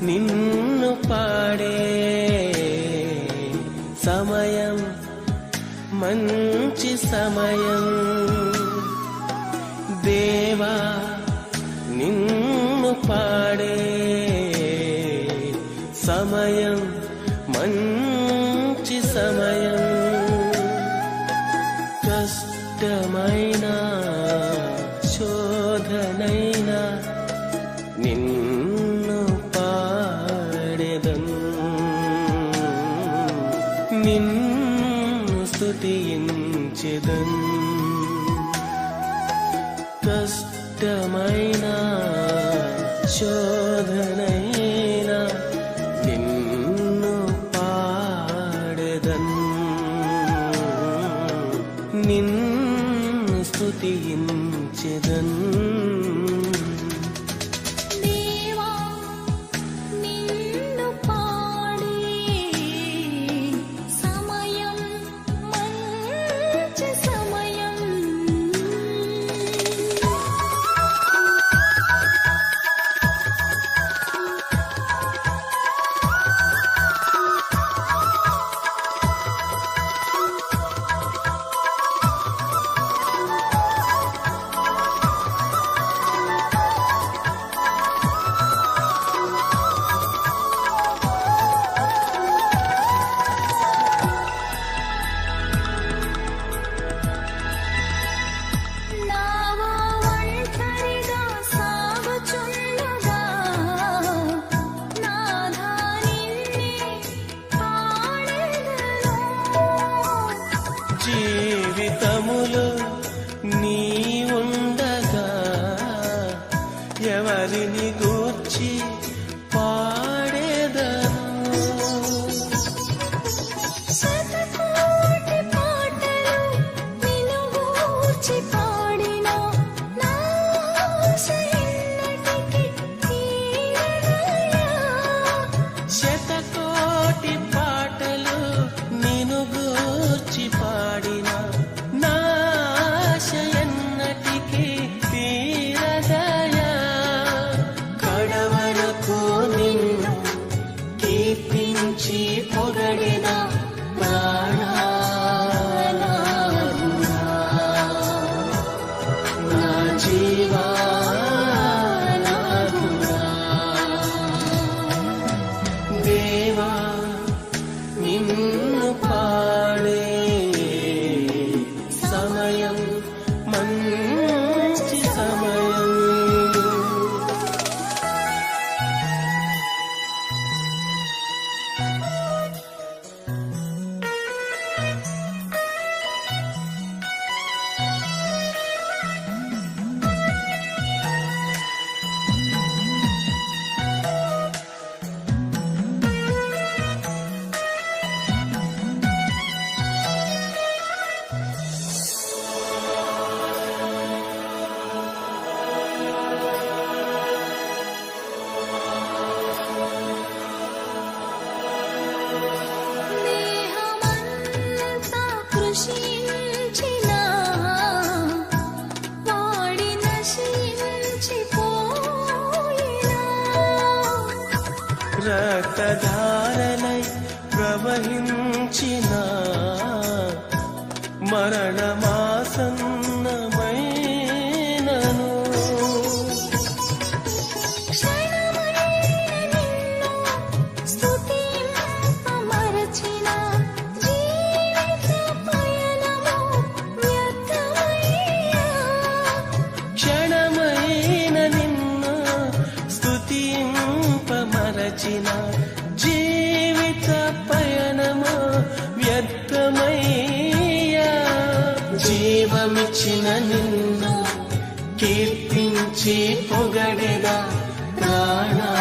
నిన్ను పాడే సమయం మంచి సమయం దేవా నిన్ను పాడే సమయం మంచి సమయం కష్టమైన శోధనైనా నిన్ను పాడెదను నిన్ను స్తుతించెదను కష్టమైన శోధనైనా నిన్ను పాడెదను నిన్ను స్తుతించెదను సమయం మంచి పొగడెదా ప్రాణనాథుడా నా జీవానాథుడా దేవా నిన్ను పాడే సమయం మంచి సమయం దేహమంతా కృషించినా వాడి నశించిపోయినా రక్తధారలై ప్రవహించిన మరణమాసన్నమైనను క్షణమైన నిన్ను స్తుతింపమరచిన జీవిత పయనము వ్యర్థమయ్యా క్షణమైన నిన్ను స్తుతింపమరచిన జీవిత పయనము వ్యర్థమయ్యా జీవమిచ్చిన నిన్ను కీర్తించి పొగడెదా ప్రాణనాథుడా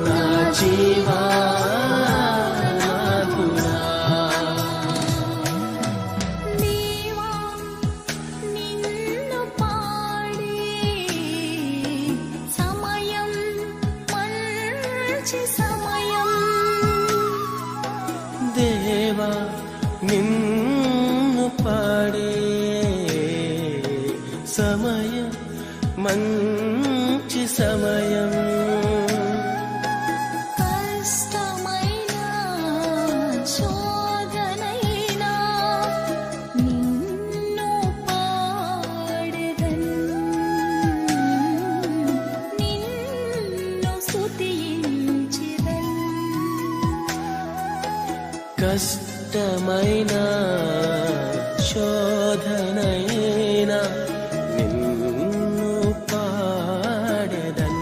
నా జీవానాథుడా దేవా నిన్ను పాడే సమయం మంచి సమయం దేవా నిన్ను పాడే సమయం మంచి సమయం కష్టమైన శోధనైనా నిన్ను పాడెదన్ నిన్ను స్తుతించెదన్ కష్టమైన శోధనైనా నిన్ను పాడెదన్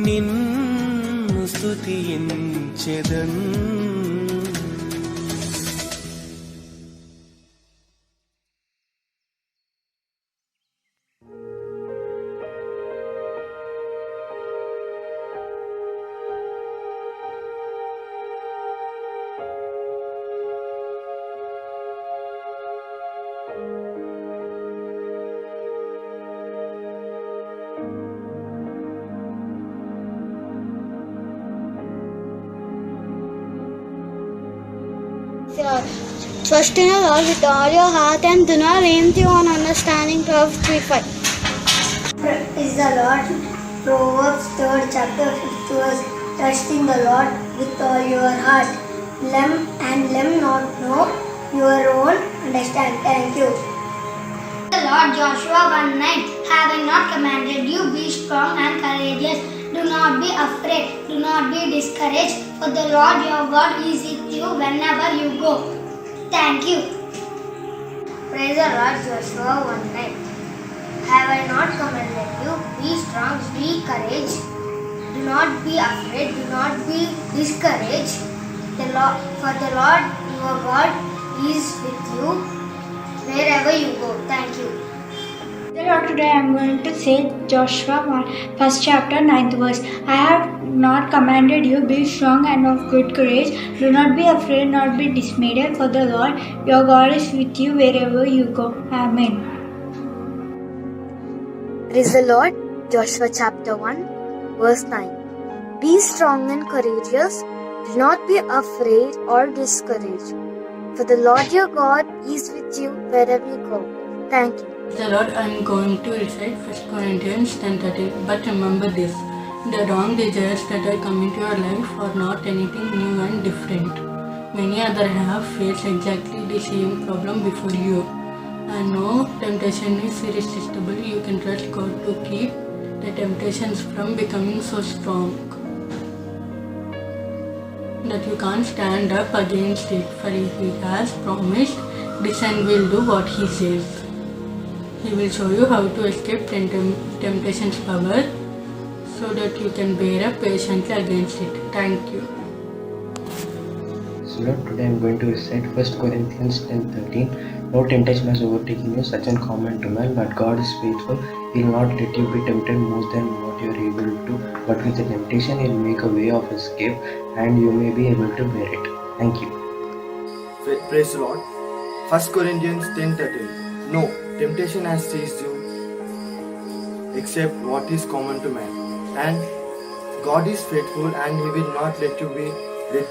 నిన్ను స్తుతించెదన్ Trust in the Lord with all your heart and do not lean to your own understanding. Proverbs 3:5. Praise the Lord. Proverbs 3rd chapter 5th verse. Trust in the Lord with all your heart. Let not know your own understand. Thank you. The Lord Joshua 1:9. Have I not commanded you? Be strong and courageous. Do not be afraid. Do not be discouraged. For the Lord your God is with you whenever you go. Thank you. Praise the Lord Joshua 1:9. Have I not commanded you? Be strong, be courageous. Do not be afraid, do not be discouraged. For the Lord your God is with you wherever you go. Thank you. Lord, today I am going to say Joshua 1st chapter 9th verse. I have not commanded you, be strong and of good courage. Do not be afraid, not be dismayed, for the Lord your God is with you wherever you go. Amen. Praise the Lord. Joshua chapter 1 verse 9. Be strong and courageous. Do not be afraid or discouraged. For the Lord your God is with you wherever you go. Thank you. The Lord, I am going to recite 1 Corinthians 10:13. But remember this, the wrong desires that are coming to your life are not anything new and different. Many others have faced exactly the same problem before you. And no temptation is irresistible. You can trust God to keep the temptations from becoming so strong that you can't stand up against it. For He has promised, this and will do what He says. He will show you how to escape temptation's power so that you can bear up patiently against it. Thank you. So Lord, today I am going to recite 1 Corinthians 10:13. No temptation has overtaken you, such as common to man, but God is faithful. He will not let you be tempted more than what you are able to, but with the temptation He will make a way of escape, and you may be able to bear it. Thank you. Praise the Lord. 1 Corinthians 10:13. No temptation has seized you except what is common to man. And God is faithful, and He will not let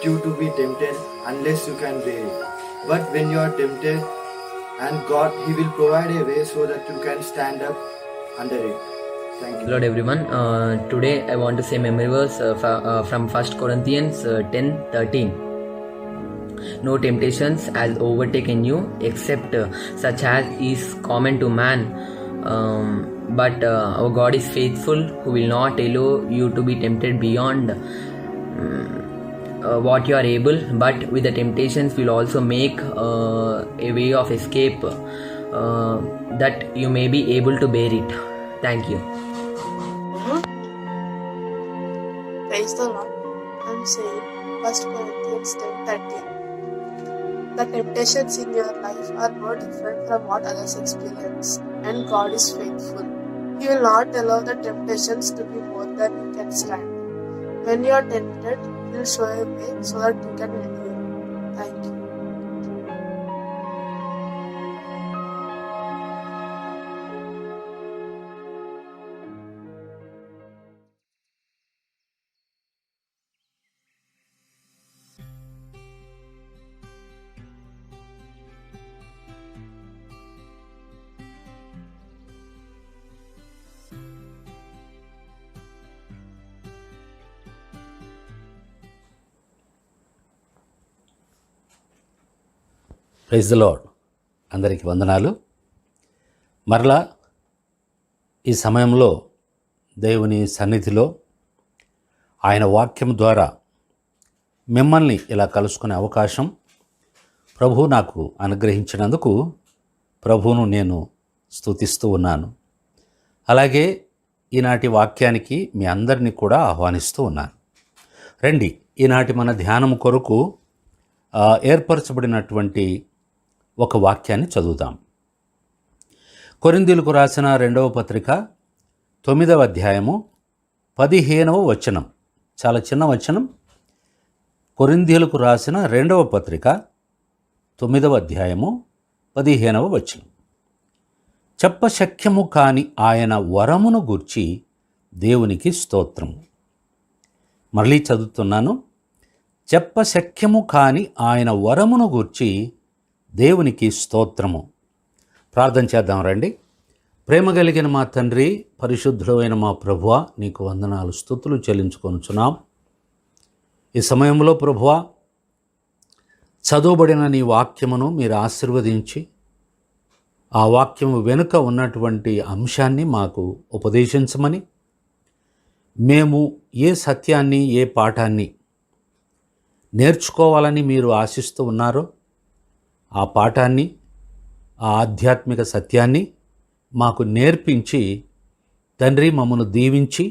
you to be tempted unless you can bear it. But when you are tempted, and God, He will provide a way so that you can stand up under it. Thank you. Hello everyone. Today I want to say memory verse from 1 Corinthians 10:13. No temptations has overtaken you except such as is common to man. But our God is faithful, who will not allow you to be tempted beyond what you are able, but with the temptations will also make a way of escape that you may be able to bear it. Thank you. Praise the Lord. I am saying 1 Corinthians 10:13. The temptations in your life are no different from what others experience, and God is faithful. He will not allow the temptations to be more than you can stand. When you are tempted, He will show a way so that you can endure. Thank you. Praise the lord. అందరికీ వందనాలు. మరలా ఈ సమయంలో దేవుని సన్నిధిలో ఆయన వాక్యం ద్వారా మిమ్మల్ని ఇలా కలుసుకునే అవకాశం ప్రభువు నాకు అనుగ్రహించినందుకు ప్రభువును నేను స్తుతిస్తూ ఉన్నాను. అలాగే ఈనాటి వాక్యానికి మీ అందరినీ కూడా ఆహ్వానిస్తూ ఉన్నాను. రండి, ఈనాటి మన ధ్యానం కొరకు ఏర్పరచబడినటువంటి ఒక వాక్యాన్ని చదువుదాం. కొరింథీయులకు రాసిన 2వ పత్రిక 9వ అధ్యాయము 15వ వచనం. చాలా చిన్న వచనం. కొరింథీయులకు రాసిన 2వ పత్రిక 9వ అధ్యాయము 15వ వచనం. చెప్పశక్యము కాని ఆయన వరమును గూర్చి దేవునికి స్తోత్రము. మళ్ళీ చదువుతున్నాను. చెప్పశక్యము కాని ఆయన వరమును గూర్చి దేవునికి స్తోత్రము. ప్రార్థన చేద్దాం రండి. ప్రేమ కలిగిన మా తండ్రి, పరిశుద్ధుడైన మా ప్రభువా, నీకు వందనాలు స్తుతులు చెల్లించుకొనుచున్నాం. ఈ సమయంలో ప్రభువా, చదువుబడిన నీ వాక్యమును మీరు ఆశీర్వదించి ఆ వాక్యము వెనుక ఉన్నటువంటి అంశాన్ని మాకు ఉపదేశించమని, మేము ఏ సత్యాన్ని ఏ పాఠాన్ని నేర్చుకోవాలని మీరు ఆశిస్తూ ఉన్నారో ఆ పాఠాన్ని, ఆ ఆధ్యాత్మిక సత్యాన్ని మాకు నేర్పించి తండ్రి మమ్మను దీవించి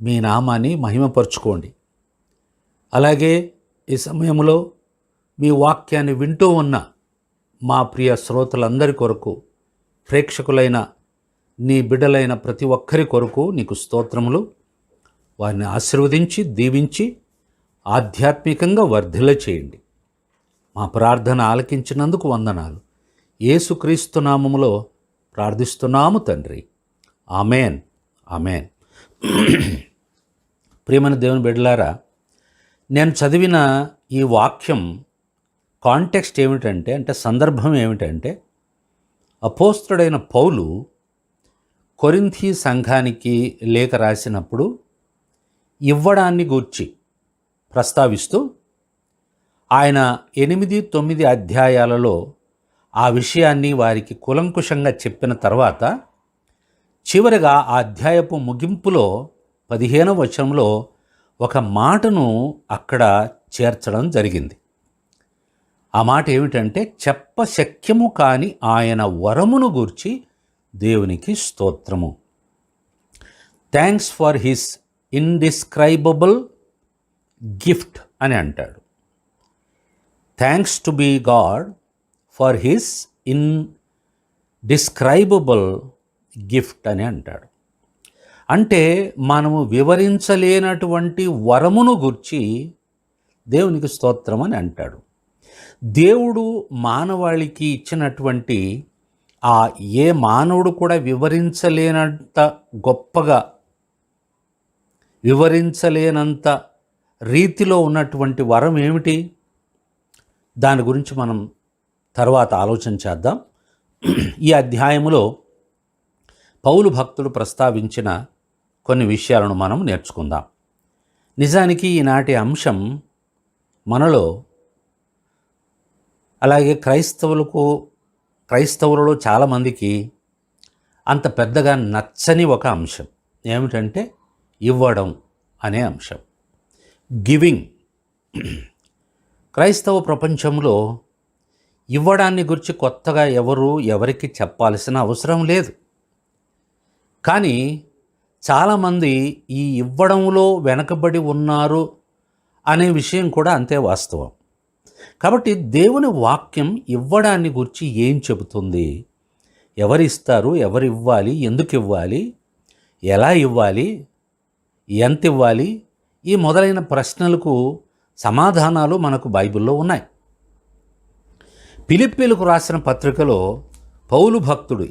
మీ నామాన్ని మహిమపరుచుకోండి. అలాగే ఈ సమయంలో మీ వాక్యాన్ని వింటూ ఉన్న మా ప్రియ శ్రోతలందరి కొరకు, ప్రేక్షకులైన నీ బిడ్డలైన ప్రతి ఒక్కరి కొరకు నీకు స్తోత్రములు. వారిని ఆశీర్వదించి దీవించి ఆధ్యాత్మికంగా వర్ధిల్ల చేయండి. మా ప్రార్థన ఆలకించినందుకు వందనాలు. యేసుక్రీస్తు నామములో ప్రార్థిస్తున్నాము తండ్రి. Amen, amen. ప్రియమైన దేవుని బిడ్డలారా, నేను చదివిన ఈ వాక్యం కాంటెక్స్ట్ ఏమిటంటే, సందర్భం ఏమిటంటే, అపోస్తలుడైన పౌలు కొరింథీ సంఘానికి లేఖ రాసినప్పుడు ఇవ్వడాన్ని గూర్చి ప్రస్తావిస్తూ ఆయన 8-9 అధ్యాయాలలో ఆ విషయాన్ని వారికి కూలంకుషంగా చెప్పిన తర్వాత చివరిగా ఆ అధ్యాయపు ముగింపులో 15వ వచనంలో ఒక మాటను అక్కడ చేర్చడం జరిగింది. ఆ మాట ఏమిటంటే, చెప్పశక్యము కాని ఆయన వరమును గూర్చి దేవునికి స్తోత్రము. Thanks for his indescribable gift అని అంటాడు. Thanks to be God for his indescribable gift అని అంటాడు. అంటే మనము వివరించలేనటువంటి వరమును గుర్చి దేవునికి స్తోత్రం అని అంటాడు. దేవుడు మానవాళికి ఇచ్చినటువంటి ఏ మానవుడు కూడా వివరించలేనంత గొప్పగా, వివరించలేనంత రీతిలో ఉన్నటువంటి వరం ఏమిటి? దాని గురించి మనం తర్వాత ఆలోచన చేద్దాం. ఈ అధ్యాయములో పౌలు భక్తుడు ప్రస్తావించిన కొన్ని విషయాలను మనం నేర్చుకుందాం. నిజానికి ఈనాటి అంశం మనలో, అలాగే క్రైస్తవులలో చాలామందికి అంత పెద్దగా నచ్చని ఒక అంశం ఏమిటంటే ఇవ్వడం అనే అంశం, గివింగ్. క్రైస్తవ ప్రపంచంలో ఇవ్వడాన్ని గురించి కొత్తగా ఎవరికి చెప్పాల్సిన అవసరం లేదు. కానీ చాలామంది ఈ ఇవ్వడంలో వెనకబడి ఉన్నారు అనే విషయం కూడా అంతే వాస్తవం. కాబట్టి దేవుని వాక్యం ఇవ్వడాన్ని గురించి ఏం చెబుతుంది? ఎవరిస్తారు, ఎవరు ఇవ్వాలి, ఎందుకు ఇవ్వాలి, ఎలా ఇవ్వాలి, ఎంత ఇవ్వాలి, ఈ మొదలైన ప్రశ్నలకు సమాధానాలు మనకు బైబిల్లో ఉన్నాయి. ఫిలిప్పీలకు రాసిన పత్రికలో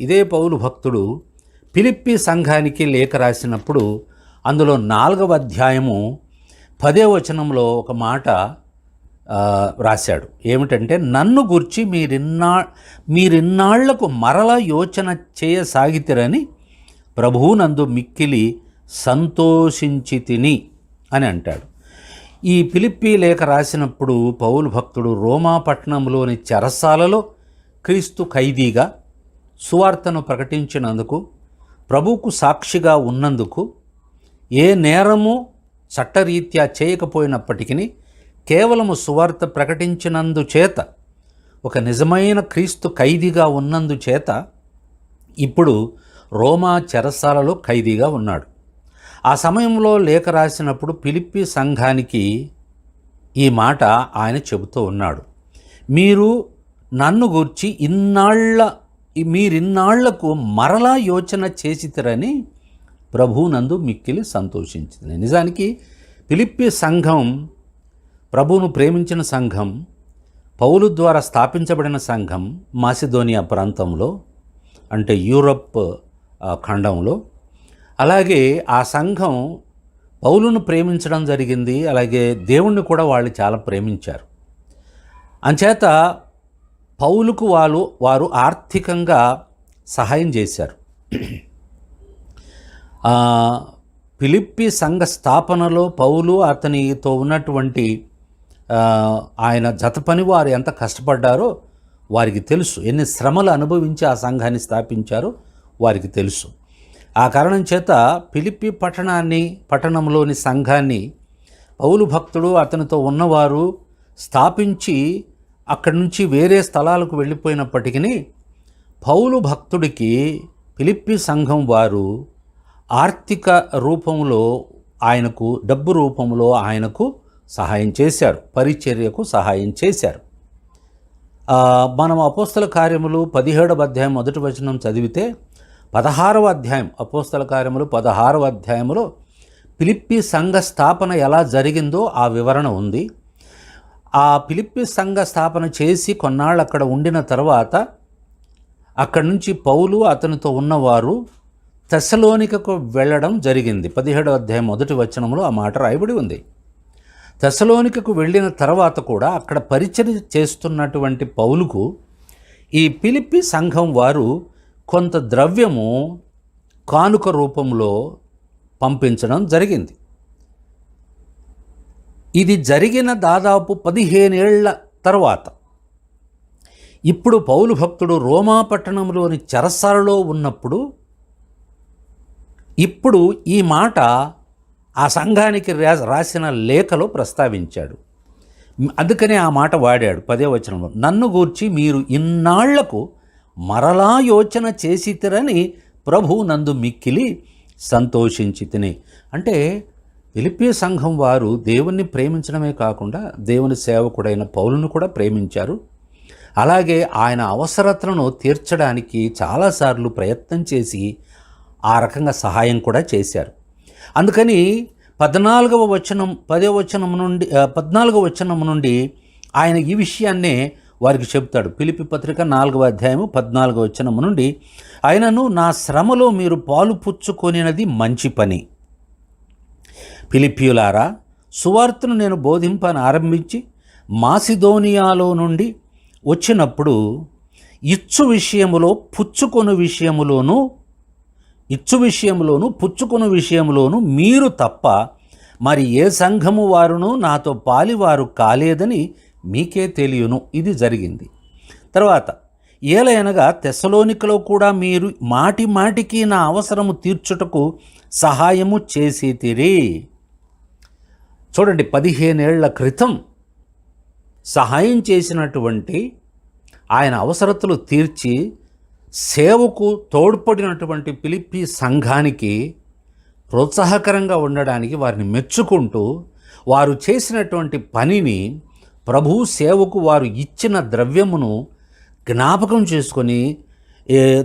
ఇదే పౌలు భక్తుడు ఫిలిప్పీ సంఘానికి లేఖ రాసినప్పుడు అందులో 4వ అధ్యాయము 10వ వచనంలో ఒక మాట రాశాడు. ఏమిటంటే, నన్ను గూర్చి మీరిన్నాళ్లకు మరలా యోచన చేయసాగితిరని ప్రభువునందు మిక్కిలి సంతోషించి తిని అని అంటాడు. ఈ ఫిలిప్పీ లేఖ రాసినప్పుడు పౌలు భక్తుడు రోమా పట్టణంలోని చెరసాలలో క్రీస్తు ఖైదీగా సువార్తను ప్రకటించినందుకు, ప్రభువుకు సాక్షిగా ఉన్నందుకు, ఏ నేరము చట్టరీత్యా చేయకపోయినప్పటికీ కేవలము సువార్త ప్రకటించినందుచేత, ఒక నిజమైన క్రీస్తు ఖైదీగా ఉన్నందుచేత ఇప్పుడు రోమా చెరసాలలో ఖైదీగా ఉన్నాడు. ఆ సమయంలో లేఖ రాసినప్పుడు ఫిలిప్పీ సంఘానికి ఈ మాట ఆయన చెబుతూ ఉన్నాడు. మీరు నన్ను గూర్చి మీరిన్నాళ్లకు మరలా యోచన చేసితిరని ప్రభువునందు మిక్కిలి సంతోషించింది. నిజానికి ఫిలిప్పీ సంఘం ప్రభువును ప్రేమించిన సంఘం, పౌలు ద్వారా స్థాపించబడిన సంఘం మాసిదోనియా ప్రాంతంలో, అంటే యూరప్ ఖండంలో. అలాగే ఆ సంఘం పౌలును ప్రేమించడం జరిగింది. అలాగే దేవుణ్ణి కూడా వాళ్ళు చాలా ప్రేమించారు. అంచేత పౌలుకు వారు ఆర్థికంగా సహాయం చేశారు. ఫిలిప్పీ సంఘ స్థాపనలో పౌలు అతనితో ఉన్నటువంటి ఆయన జత పని వారు ఎంత కష్టపడ్డారో వారికి తెలుసు. ఎన్ని శ్రమలు అనుభవించి ఆ సంఘాన్ని స్థాపించారో వారికి తెలుసు. ఆ కారణం చేత ఫిలిప్పీ పట్టణంలోని సంఘాన్ని పౌలు భక్తుడు అతనితో ఉన్నవారు స్థాపించి అక్కడి నుంచి వేరే స్థలాలకు వెళ్ళిపోయినప్పటికీ పౌలు భక్తుడికి ఫిలిప్పీ సంఘం వారు ఆర్థిక రూపంలో ఆయనకు, డబ్బు రూపంలో ఆయనకు సహాయం చేశారు, పరిచర్యకు సహాయం చేశారు. మనం అపోస్తల కార్యములు 17వ అధ్యాయం 1వ వచనం చదివితే 16వ అధ్యాయం, అపోస్తల కార్యములు 16వ అధ్యాయంలో ఫిలిప్పీ సంఘ స్థాపన ఎలా జరిగిందో ఆ వివరణ ఉంది. ఆ ఫిలిప్పీ సంఘ స్థాపన చేసి కొన్నాళ్ళు అక్కడ ఉండిన తర్వాత అక్కడి నుంచి పౌలు అతనితో ఉన్నవారు తెస్సలోనికకు వెళ్ళడం జరిగింది. 17వ అధ్యాయం 1వ వచనంలో ఆ మాట రాయబడి ఉంది. తెస్సలోనికకు వెళ్ళిన తర్వాత కూడా అక్కడ పరిచర్య చేస్తున్నటువంటి పౌలుకు ఈ ఫిలిప్పి సంఘం వారు కొంత ద్రవ్యము కానుక రూపంలో పంపించడం జరిగింది. ఇది జరిగిన దాదాపు 15 ఏళ్ల తర్వాత ఇప్పుడు పౌలు భక్తుడు రోమా పట్టణంలోని చెరసాలలో ఉన్నప్పుడు ఇప్పుడు ఈ మాట ఆ సంఘానికి రాసిన లేఖలో ప్రస్తావించాడు. అందుకనే ఆ మాట వాడాడు 10వ వచనంలో, నన్ను గూర్చి మీరు ఇన్నాళ్లకు మరలా యోచన చేసితిరని ప్రభువు నందు మిక్కిలి సంతోషించి తిని. అంటే ఫిలిప్పీ సంఘం వారు దేవుణ్ణి ప్రేమించడమే కాకుండా దేవుని సేవకుడైన పౌలును కూడా ప్రేమించారు. అలాగే ఆయన అవసరతలను తీర్చడానికి చాలాసార్లు ప్రయత్నం చేసి ఆ రకంగా సహాయం కూడా చేశారు. అందుకని 14వ వచనం నుండి ఆయన ఈ విషయాన్నే వారికి చెప్తాడు. ఫిలిప్పీ పత్రిక 4వ అధ్యాయము 14వ వచనం నుండి, ఆయనను నా శ్రమలో మీరు పాలు పుచ్చుకొనినది మంచి పని. ఫిలిప్పీయులారా, సువార్తను నేను బోధింపని ఆరంభించి మాసిదోనియాలో నుండి వచ్చినప్పుడు ఇచ్చు విషయములో పుచ్చుకొను విషయములోను మీరు తప్ప మరి ఏ సంఘము వారును నాతో పాలివారు కాలేదని మీకే తెలియను. ఇది జరిగింది. తర్వాత ఏలయనగా తెస్సలోనికలో కూడా మీరు మాటికి నా అవసరము తీర్చుటకు సహాయము చేసితిరి. చూడండి, 15 ఏళ్ల క్రితం సహాయం చేసినటువంటి ఆయన అవసరతలు తీర్చి సేవకు తోడ్పడినటువంటి ఫిలిప్పీ సంఘానికి ప్రోత్సాహకరంగా ఉండడానికి వారిని మెచ్చుకుంటూ వారు చేసినటువంటి పనిని, ప్రభు సేవకు వారు ఇచ్చిన ద్రవ్యమును జ్ఞాపకం చేసుకొని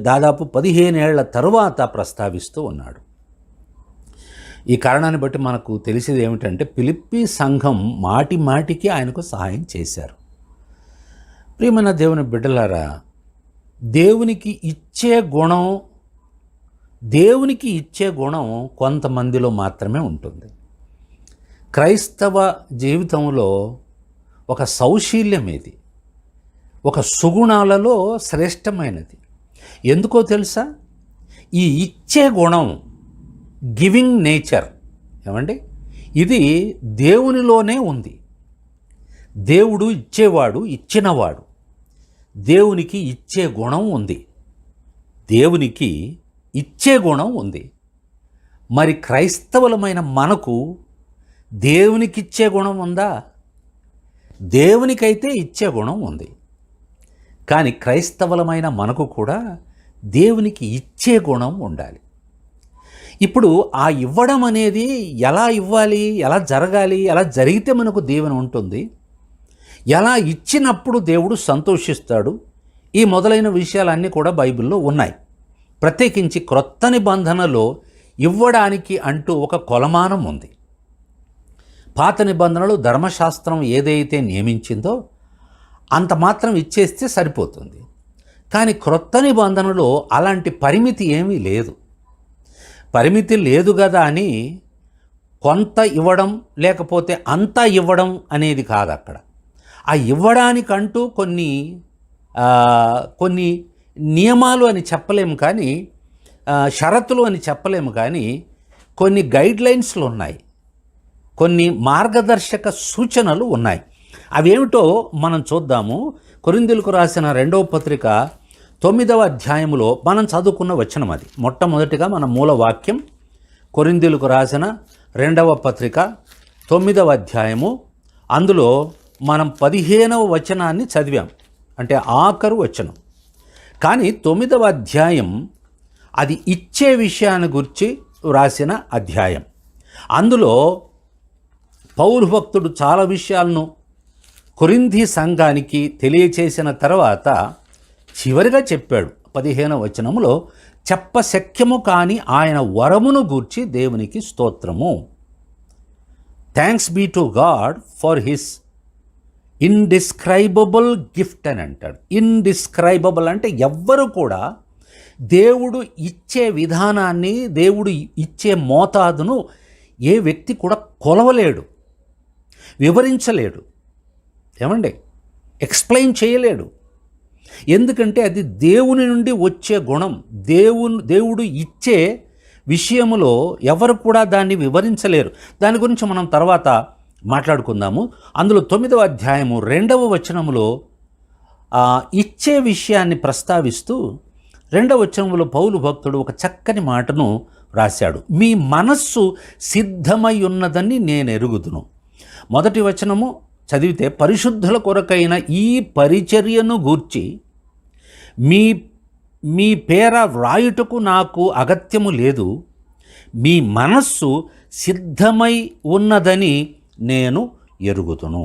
దాదాపు 15 ఏళ్ల తరువాత ప్రస్తావిస్తూ ఉన్నాడు. ఈ కారణాన్ని బట్టి మనకు తెలిసేది ఏమిటంటే ఫిలిప్పీ సంఘం మాటికి ఆయనకు సహాయం చేశారు. ప్రియమైన దేవుని బిడ్డలారా, దేవునికి ఇచ్చే గుణం కొంతమందిలో మాత్రమే ఉంటుంది. క్రైస్తవ జీవితంలో ఒక సౌశీల్యం ఇది, ఒక సుగుణాలలో శ్రేష్టమైనది. ఎందుకో తెలుసా? ఈ ఇచ్చే గుణం, గివింగ్ నేచర్ ఏమండి, ఇది దేవునిలోనే ఉంది. దేవుడు ఇచ్చేవాడు, ఇచ్చినవాడు. దేవునికి ఇచ్చే గుణం ఉంది. మరి క్రైస్తవులమైన మనకు దేవునికిచ్చే గుణం ఉందా? దేవునికైతే ఇచ్చే గుణం ఉంది, కానీ క్రైస్తవులమైన మనకు కూడా దేవునికి ఇచ్చే గుణం ఉండాలి. ఇప్పుడు ఆ ఇవ్వడం అనేది ఎలా ఇవ్వాలి, ఎలా జరగాలి, ఎలా జరిగితే మనకు దీవెన ఉంటుంది, ఎలా ఇచ్చినప్పుడు దేవుడు సంతోషిస్తాడు, ఈ మొదలైన విషయాలన్నీ కూడా బైబిల్లో ఉన్నాయి. ప్రత్యేకించి క్రొత్త నిబంధనలో ఇవ్వడానికి అంటూ ఒక కొలమానం ఉంది. పాత నిబంధనలు ధర్మశాస్త్రం ఏదైతే నియమించిందో అంత మాత్రం ఇచ్చేస్తే సరిపోతుంది. కానీ క్రొత్త నిబంధనలో అలాంటి పరిమితి ఏమీ లేదు. పరిమితి లేదు కదా అని కొంత ఇవ్వడం లేకపోతే అంతా ఇవ్వడం అనేది కాదు అక్కడ. ఆ ఇవ్వడానికంటూ కొన్ని నియమాలు అని చెప్పలేము, కానీ షరతులు అని చెప్పలేము, కానీ కొన్ని గైడ్లైన్స్లు ఉన్నాయి, కొన్ని మార్గదర్శక సూచనలు ఉన్నాయి. అవేమిటో మనం చూద్దాము. కొరింథీయులకు రాసిన 2వ పత్రిక 9వ అధ్యాయములో మనం చదువుకున్న వచనం అది. మొట్టమొదటిగా మన మూల వాక్యం కొరింథీయులకు రాసిన 2వ పత్రిక 9వ అధ్యాయము. అందులో మనం 15వ వచనాన్ని చదివాం, అంటే ఆఖరు వచనం. కానీ 9వ అధ్యాయం అది ఇచ్చే విషయాన్ని గురించి రాసిన అధ్యాయం. అందులో పౌలు భక్తుడు చాలా విషయాలను కొరింథీ సంఘానికి తెలియచేసిన తర్వాత చివరిగా చెప్పాడు 15వ వచనంలో, చెప్పశక్యము కాని ఆయన వరమును గూర్చి దేవునికి స్తోత్రము. Thanks be to God for his indescribable gift అని అంటాడు. ఇండిస్క్రైబబుల్ అంటే ఎవ్వరు కూడా దేవుడు ఇచ్చే విధానాన్ని, దేవుడు ఇచ్చే మోతాదును ఏ వ్యక్తి కూడా కొలవలేడు, వివరించలేడు, ఏమండి, ఎక్స్ప్లెయిన్ చేయలేడు. ఎందుకంటే అది దేవుని నుండి వచ్చే గుణం. దేవుడు ఇచ్చే విషయములో ఎవరు కూడా దాన్ని వివరించలేరు. దాని గురించి మనం తర్వాత మాట్లాడుకుందాము. అందులో 9వ అధ్యాయము 2వ వచనములో ఇచ్చే విషయాన్ని ప్రస్తావిస్తూ 2వ వచనంలో పౌలు భక్తుడు ఒక చక్కని మాటను రాశాడు. మీ మనస్సు సిద్ధమై ఉన్నదని నేను ఎరుగుదును. మొదటి వచనము చదివితే, పరిశుద్ధుల కొరకైన ఈ పరిచర్యను గూర్చి మీ పేర వ్రాయుటకు నాకు అగత్యము లేదు. మీ మనస్సు సిద్ధమై ఉన్నదని నేను ఎరుగుదును.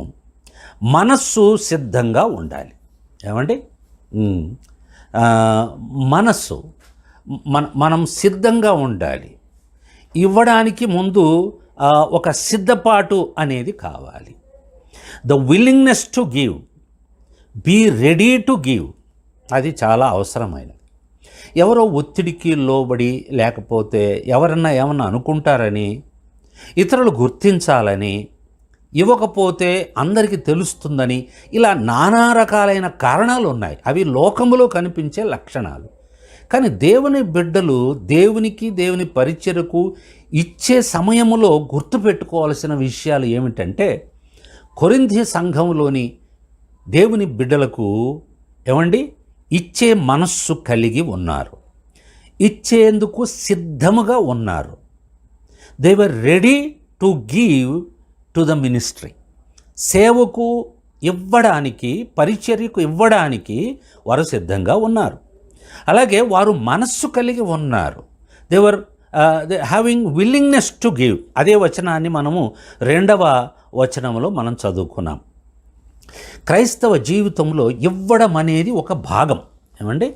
మనస్సు సిద్ధంగా ఉండాలి. ఏమండి? మనస్సు మనం సిద్ధంగా ఉండాలి. ఇవ్వడానికి ముందు ఒక సిద్ధపాటు అనేది కావాలి. The willingness to give, be ready to give, అది చాలా అవసరమైనది. ఎవరో ఒత్తిడికి లోబడి, లేకపోతే ఎవరన్నా ఏమన్నా అనుకుంటారని, ఇతరులు గుర్తించాలని, ఇవ్వకపోతే అందరికీ తెలుస్తుందని, ఇలా నానా రకాలైన కారణాలు ఉన్నాయి. అవి లోకములో కనిపించే లక్షణాలు. కానీ దేవుని బిడ్డలు దేవునికి, దేవుని పరిచర్యకు ఇచ్చే సమయములో గుర్తుపెట్టుకోవాల్సిన విషయాలు ఏమిటంటే, కొరింథీ సంఘంలోని దేవుని బిడ్డలకు ఏమండి ఇచ్చే మనస్సు కలిగి ఉన్నారు, ఇచ్చేందుకు సిద్ధముగా ఉన్నారు. They were ready to give to the ministry. సేవకు ఇవ్వడానికి, పరిచర్యకు ఇవ్వడానికి వారు సిద్ధంగా ఉన్నారు. అలాగే వారు మనస్సు కలిగి ఉన్నారు. They were having willingness to give. అదే వచనాన్ని మనము 2వ వచనంలో మనం చదువుకున్నాం. క్రైస్తవ జీవితంలో ఇవ్వడం అనేది ఒక భాగం. ఏమండి?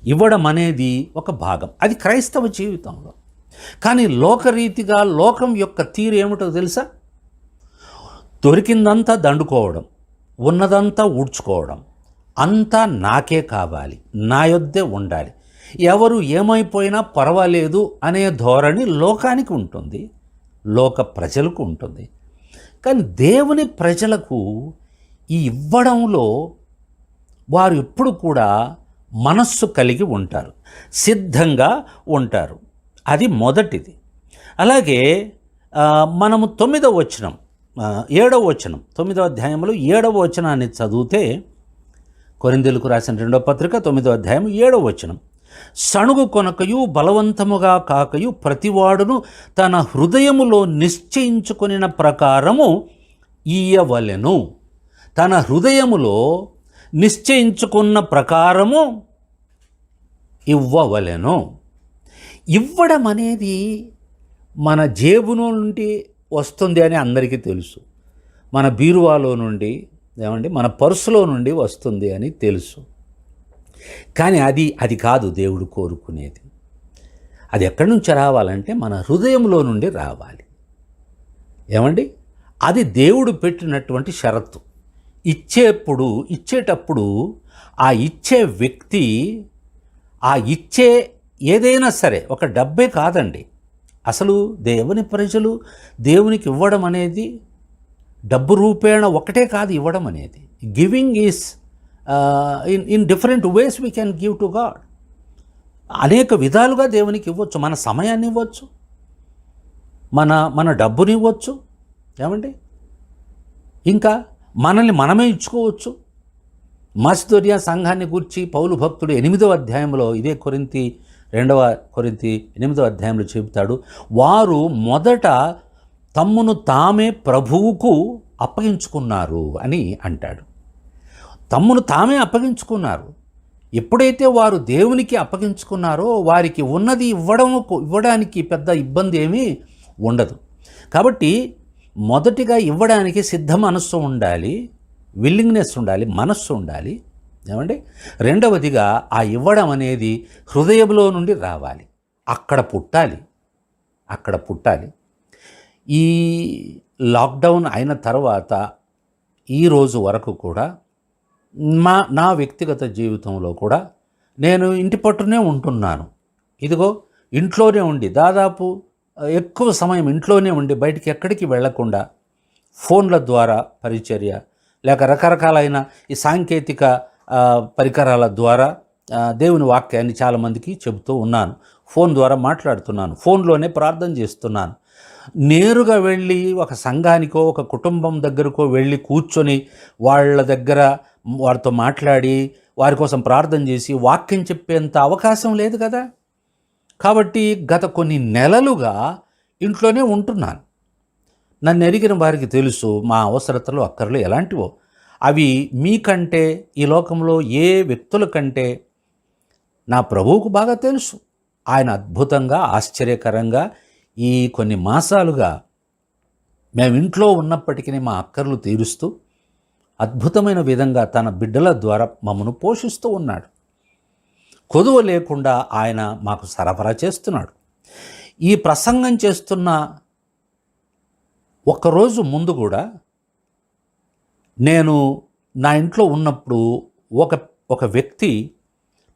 ఇవ్వడం అనేది ఒక భాగం, అది క్రైస్తవ జీవితంలో. కానీ లోకరీతిగా లోకం యొక్క తీరు ఏమిటో తెలుసా? దొరికిందంతా దండుకోవడం, ఉన్నదంతా ఊడ్చుకోవడం, అంతా నాకే కావాలి, నా యొద్దే ఉండాలి, ఎవరు ఏమైపోయినా పర్వాలేదు అనే ధోరణి లోకానికి ఉంటుంది, లోక ప్రజలకు ఉంటుంది. కానీ దేవుని ప్రజలకు ఈ ఇవ్వడంలో వారు ఎప్పుడు కూడా మనస్సు కలిగి ఉంటారు, సిద్ధంగా ఉంటారు. అది మొదటిది. అలాగే మనము 9వ వచనం, 7వ వచనం, 9వ అధ్యాయంలో 7వ వచనాన్ని చదివితే, కొరింథీయులకు రాసిన 2వ పత్రిక 9వ అధ్యాయం 7వ వచనం, సణుగు కొనకయు బలవంతముగా కాకయు ప్రతివాడును తన హృదయములో నిశ్చయించుకొనిన ప్రకారము ఇయ్యవలెను. తన హృదయములో నిశ్చయించుకున్న ప్రకారము ఇవ్వవలెను. ఇవ్వడం అనేది మన జేబులో నుండి వస్తుంది అని అందరికీ తెలుసు. మన బీరువాలో నుండి, ఏమండి, మన పర్సులో నుండి వస్తుంది అని తెలుసు. కానీ అది కాదు దేవుడు కోరుకునేది. అది ఎక్కడి నుంచి రావాలంటే మన హృదయంలో నుండి రావాలి. ఏమండి? అది దేవుడు పెట్టినటువంటి షరతు. ఇచ్చేటప్పుడు ఆ ఇచ్చే వ్యక్తి, ఆ ఇచ్చే ఏదైనా సరే, ఒక డబ్బే కాదండి. అసలు దేవుని ప్రజలు దేవునికి ఇవ్వడం అనేది డబ్బు రూపేణ ఒకటే కాదు. ఇవ్వడం అనేది giving is in different ways we can give to God. అనేక విధాలుగా దేవునికి ఇవ్వచ్చు. మన సమయాన్ని ఇవ్వచ్చు, మన డబ్బుని ఇవ్వచ్చు. ఏమండి? ఇంకా మనల్ని మనమే ఇచ్చుకోవచ్చు. మాసిదోనియా సంఘాన్ని గూర్చి పౌలు భక్తుడు 8వ అధ్యాయంలో, ఇదే 2వ కొరింథీ 8వ అధ్యాయంలో చెబుతాడు, వారు మొదట తమ్మును తామే ప్రభువుకు అప్పగించుకున్నారు అని అంటాడు. తమ్మును తామే అప్పగించుకున్నారు. ఎప్పుడైతే వారు దేవునికి అప్పగించుకున్నారో వారికి ఉన్నది ఇవ్వడానికి పెద్ద ఇబ్బంది ఏమీ ఉండదు. కాబట్టి మొదటిగా ఇవ్వడానికి సిద్ధ మనస్సు ఉండాలి, విల్లింగ్నెస్ ఉండాలి, మనస్సు ఉండాలి. ఏమండి? రెండవదిగా ఆ ఇవ్వడం అనేది హృదయంలో నుండి రావాలి, అక్కడ పుట్టాలి. ఈ లాక్డౌన్ అయిన తర్వాత ఈ రోజు వరకు కూడా నా వ్యక్తిగత జీవితంలో కూడా నేను ఇంటి పట్టునే ఉంటున్నాను. ఇదిగో ఇంట్లోనే ఉండి, దాదాపు ఎక్కువ సమయం ఇంట్లోనే ఉండి, బయటికి ఎక్కడికి వెళ్లకుండా ఫోన్ల ద్వారా పరిచర్య, లేక రకరకాలైన ఈ సాంకేతిక పరికరాల ద్వారా దేవుని వాక్యాన్ని చాలామందికి చెబుతూ ఉన్నాను. ఫోన్ ద్వారా మాట్లాడుతున్నాను, ఫోన్లోనే ప్రార్థన చేస్తున్నాను. నేరుగా వెళ్ళి ఒక సంఘానికో ఒక కుటుంబం దగ్గరకో వెళ్ళి కూర్చొని వాళ్ళ దగ్గర వారితో మాట్లాడి వారి కోసం ప్రార్థన చేసి వాక్యం చెప్పేంత అవకాశం లేదు కదా. కాబట్టి గత కొన్ని నెలలుగా ఇంట్లోనే ఉంటున్నాను. నన్ను ఎరిగిన వారికి తెలుసు మా అవసరతలు అక్కర్లు ఎలాంటివో. అవి మీకంటే ఈ లోకంలో ఏ వ్యక్తుల కంటే నా ప్రభువుకు బాగా తెలుసు. ఆయన అద్భుతంగా ఆశ్చర్యకరంగా ఈ కొన్ని మాసాలుగా మేము ఇంట్లో ఉన్నప్పటికీ మా అక్కర్లు తీరుస్తూ అద్భుతమైన విధంగా తన బిడ్డల ద్వారా మమ్మను పోషిస్తూ ఉన్నాడు. కొదువ లేకుండా ఆయన మాకు సరఫరా చేస్తున్నాడు. ఈ ప్రసంగం చేస్తున్న ఒక్కరోజు ముందు కూడా నేను నా ఇంట్లో ఉన్నప్పుడు ఒక వ్యక్తి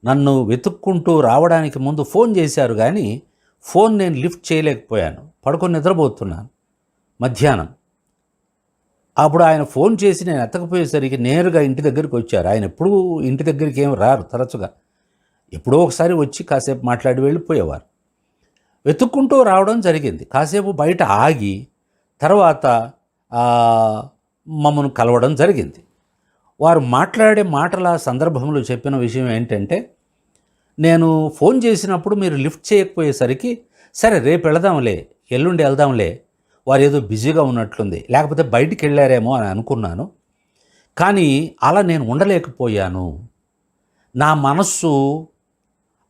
నన్ను వెతుక్కుంటూ రావడానికి ముందు ఫోన్ చేశారు, కానీ ఫోన్ నేను లిఫ్ట్ చేయలేకపోయాను. పడుకొని నిద్రపోతున్నాను మధ్యాహ్నం. అప్పుడు ఆయన ఫోన్ చేసి నేను ఎత్తకపోయేసరికి నేరుగా ఇంటి దగ్గరికి వచ్చారు. ఆయన ఎప్పుడూ ఇంటి దగ్గరికి ఏమి రారు తరచుగా, ఎప్పుడో ఒకసారి వచ్చి కాసేపు మాట్లాడి వెళ్ళిపోయేవారు. వెతుక్కుంటూ రావడం జరిగింది. కాసేపు బయట ఆగి తర్వాత మమ్మను కలవడం జరిగింది. వారు మాట్లాడే మాటల సందర్భంలో చెప్పిన విషయం ఏంటంటే, నేను ఫోన్ చేసినప్పుడు మీరు లిఫ్ట్ చేయకపోయేసరికి సరే రేపు వెళదాంలే, ఎల్లుండి వెళ్దాంలే, వారు ఏదో బిజీగా ఉన్నట్లుంది, లేకపోతే బయటికి వెళ్ళారేమో అని అనుకున్నాను. కానీ అలా నేను ఉండలేకపోయాను. నా మనస్సు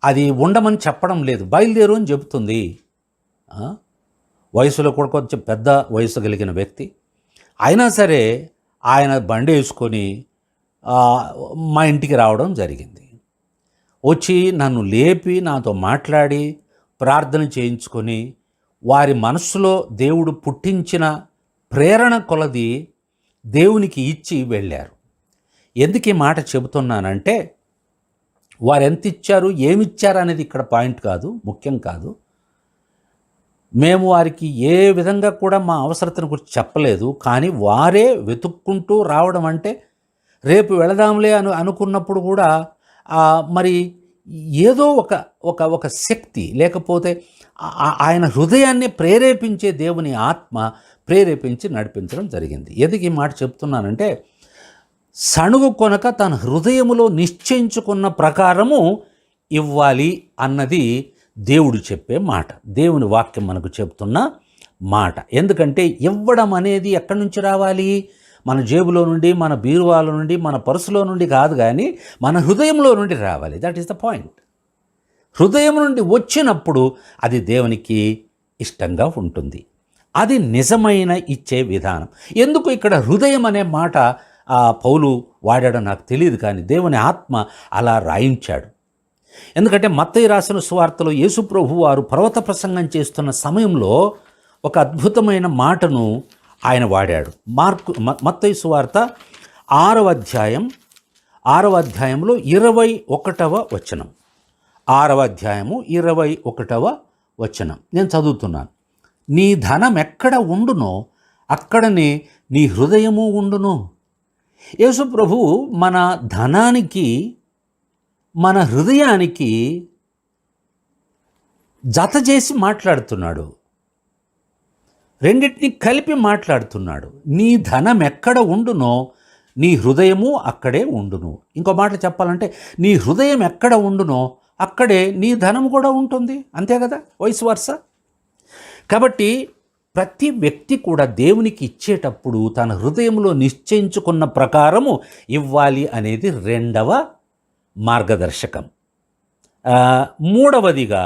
అది ఉండమని చెప్పడం లేదు, బయలుదేరు అని చెబుతుంది. వయసులో కూడా కొంచెం పెద్ద వయసు కలిగిన వ్యక్తి అయినా సరే ఆయన బండి వేసుకొని మా ఇంటికి రావడం జరిగింది. వచ్చి నన్ను లేపి నాతో మాట్లాడి ప్రార్థన చేయించుకొని వారి మనస్సులో దేవుడు పుట్టించిన ప్రేరణ కొలది దేవునికి ఇచ్చి వెళ్ళారు. ఎందుకు ఈ మాట చెబుతున్నానంటే, వారు ఎంత ఇచ్చారు ఏమిచ్చారు అనేది ఇక్కడ పాయింట్ కాదు, ముఖ్యం కాదు. మేము వారికి ఏ విధంగా కూడా మా అవసరతను గురించి చెప్పలేదు. కానీ వారే వెతుక్కుంటూ రావడం అంటే, రేపు వెళదాంలే అనుకున్నప్పుడు కూడా మరి ఏదో ఒక శక్తి, లేకపోతే ఆయన హృదయాన్ని ప్రేరేపించే దేవుని ఆత్మ ప్రేరేపించి నడిపించడం జరిగింది. ఎందుకు ఈ మాట చెప్తున్నానంటే, సణుగు కొనక తన హృదయములో నిశ్చయించుకున్న ప్రకారము ఇవ్వాలి అన్నది దేవుడు చెప్పే మాట, దేవుని వాక్యం మనకు చెప్తున్న మాట. ఎందుకంటే ఇవ్వడం అనేది ఎక్కడి నుంచి రావాలి? మన జేబులో నుండి, మన బీరువాల నుండి, మన పర్సులో నుండి కాదు, కానీ మన హృదయంలో నుండి రావాలి. That is the point. హృదయం నుండి వచ్చినప్పుడు అది దేవునికి ఇష్టంగా ఉంటుంది. అది నిజమైన ఇచ్చే విధానం. ఎందుకు ఇక్కడ హృదయం అనే మాట పౌలు వాడాడో నాకు తెలియదు, కానీ దేవుని ఆత్మ అలా రాయించాడు. ఎందుకంటే మత్తయి రాసిన సువార్తలో యేసు ప్రభువు వారు పర్వత ప్రసంగం చేస్తున్న సమయంలో ఒక అద్భుతమైన మాటను ఆయన వాడాడు. మత్తయి సువార్త 6వ అధ్యాయంలో 21వ వచనం. 6వ అధ్యాయము 21వ వచనం నేను చదువుతున్నాను. నీ ధనం ఎక్కడ ఉండునో అక్కడనే నీ హృదయము ఉండును. యేసు ప్రభువు మన ధనానికి, మన హృదయానికి జత చేసి మాట్లాడుతున్నాడు, రెండింటిని కలిపి మాట్లాడుతున్నాడు. నీ ధనం ఎక్కడ ఉండునో నీ హృదయము అక్కడే ఉండును. ఇంకో మాట చెప్పాలంటే, నీ హృదయం ఎక్కడ ఉండునో అక్కడే నీ ధనం కూడా ఉంటుంది. అంతే కదా, వైస్ వర్సా. కాబట్టి ప్రతి వ్యక్తి కూడా దేవునికి ఇచ్చేటప్పుడు తన హృదయంలో నిశ్చయించుకున్న ప్రకారము ఇవ్వాలి అనేది 2వ మార్గదర్శకం. మూడవదిగా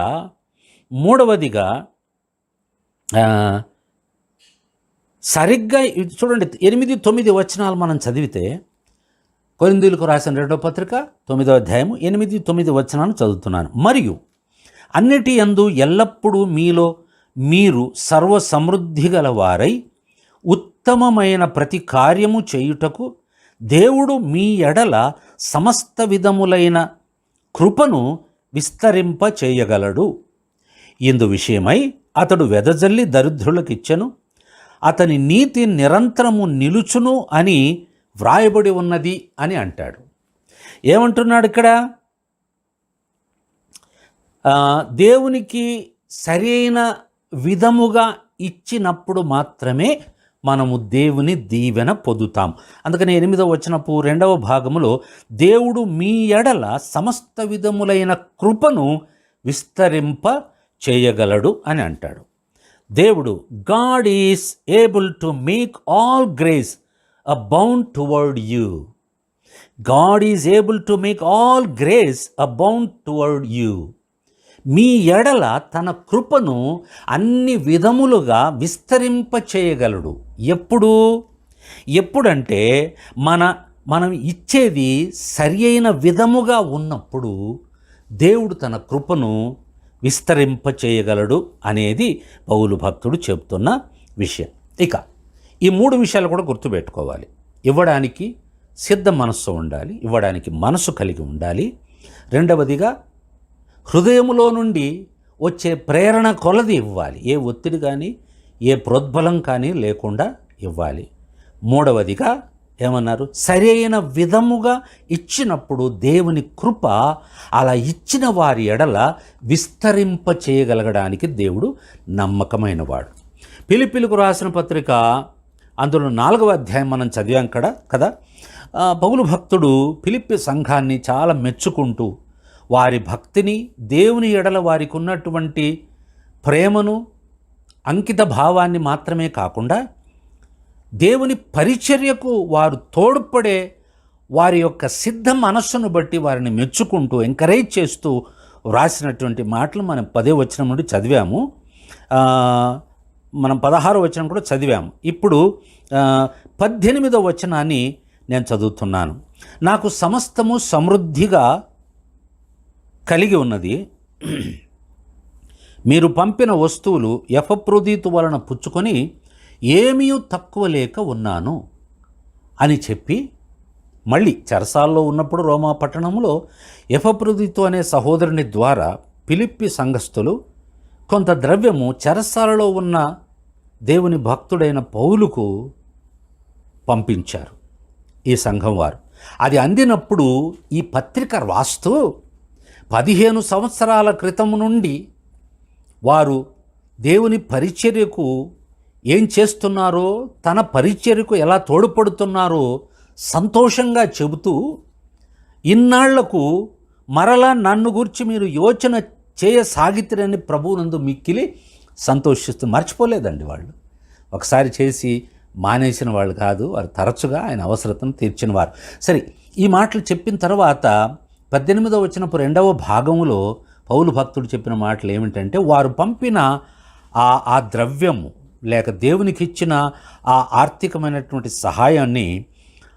సరిగ్గా చూడండి, 8-9 వచనాలు మనం చదివితే, కొరింథీయులకు రాసిన 2వ పత్రిక 9వ అధ్యాయము 8-9 వచనాలు చదువుతున్నాను. మరియు అన్నిటి యందు ఎల్లప్పుడూ మీలో మీరు సర్వ సమృద్ధి గల వారై ఉత్తమమైన ప్రతి కార్యము చేయుటకు దేవుడు మీ ఎడల సమస్త విధములైన కృపను విస్తరింప చేయగలడు. ఇందు విషయమై అతడు వెదజల్లి దరిద్రులకిచ్చెను, అతని నీతి నిరంతరము నిలుచును అని వ్రాయబడి ఉన్నది అని అంటాడు. ఏమంటున్నాడు ఇక్కడ? దేవునికి సరైన విధముగా ఇచ్చినప్పుడు మాత్రమే మనము దేవుని దీవెన పొందుతాం. అందుకని 8వ వచనపు 2వ భాగములో దేవుడు మీ ఎడల సమస్త విధములైన కృపను విస్తరింప చేయగలడు అని అంటాడు. దేవుడు God is able to make all grace abound toward you. God is able to make all grace abound toward you. మీ ఎడల తన కృపను అన్ని విధములుగా విస్తరింప చేయగలడు. ఎప్పుడంటే మనం ఇచ్చేది సరి అయిన విధముగా ఉన్నప్పుడు దేవుడు తన కృపను విస్తరింప చేయగలడు అనేది పౌలు భక్తుడు చెబుతున్న విషయం. ఇక ఈ 3 విషయాలు కూడా గుర్తుపెట్టుకోవాలి. ఇవ్వడానికి సిద్ధ మనస్సు ఉండాలి, ఇవ్వడానికి మనసు కలిగి ఉండాలి. రెండవదిగా హృదయములో నుండి వచ్చే ప్రేరణ కొలది ఇవ్వాలి, ఏ ఒత్తిడి కానీ ఏ ప్రోద్బలం కానీ లేకుండా ఇవ్వాలి. మూడవదిగా ఏమన్నారు? సరైన విధముగా ఇచ్చినప్పుడు దేవుని కృప అలా ఇచ్చిన వారి ఎడల విస్తరింప చేయగలగడానికి దేవుడు నమ్మకమైనవాడు. ఫిలిప్పీలకు రాసిన పత్రిక అందులో 4వ అధ్యాయం మనం చదివాం కదా. పౌలు భక్తుడు ఫిలిప్పీ సంఘాన్ని చాలా మెచ్చుకుంటూ వారి భక్తిని, దేవుని ఎడల వారికి ఉన్నటువంటి ప్రేమను, అంకిత భావాన్ని మాత్రమే కాకుండా దేవుని పరిచర్యకు వారు తోడ్పడే వారి యొక్క సిద్ధ మనస్సును బట్టి వారిని మెచ్చుకుంటూ ఎంకరేజ్ చేస్తూ వ్రాసినటువంటి మాటలు మనం 10వ వచనం నుండి చదివాము. మనం 16వ వచనం కూడా చదివాము. ఇప్పుడు 18వ వచనాన్ని నేను చదువుతున్నాను. నాకు సమస్తము సమృద్ధిగా కలిగి ఉన్నది, మీరు పంపిన వస్తువులు ఎపఫ్రోదీతు వలన పుచ్చుకొని ఏమీ తక్కువ లేక ఉన్నాను అని చెప్పి, మళ్ళీ చెరసాల్లో ఉన్నప్పుడు రోమా పట్టణంలో ఎపఫ్రోదీతు అనే సహోదరుని ద్వారా ఫిలిప్పీ సంఘస్థులు కొంత ద్రవ్యము చెరసాలలో ఉన్న దేవుని భక్తుడైన పౌలుకు పంపించారు ఈ సంఘం వారు. అది అందినప్పుడు ఈ పత్రిక రాస్తూ 15 సంవత్సరాల క్రితం నుండి వారు దేవుని పరిచర్యకు ఏం చేస్తున్నారో, తన పరిచర్యకు ఎలా తోడ్పడుతున్నారో సంతోషంగా చెబుతూ, ఇన్నాళ్లకు మరలా నన్ను గురించి మీరు యోచన చేయసాగితిరని ప్రభువునందు మిక్కిలి సంతోషిస్తూ, మర్చిపోలేదండి వాళ్ళు. ఒకసారి చేసి మానేసిన వాళ్ళు కాదు, వారు తరచుగా ఆయన అవసరతను తీర్చినవారు. సరే, ఈ మాటలు చెప్పిన తర్వాత 18వ వచనపు 2వ భాగంలో పౌలు భక్తుడు చెప్పిన మాటలు ఏమిటంటే, వారు పంపిన ఆ ద్రవ్యము లేక దేవునికి ఇచ్చిన ఆ ఆర్థికమైనటువంటి సహాయాన్ని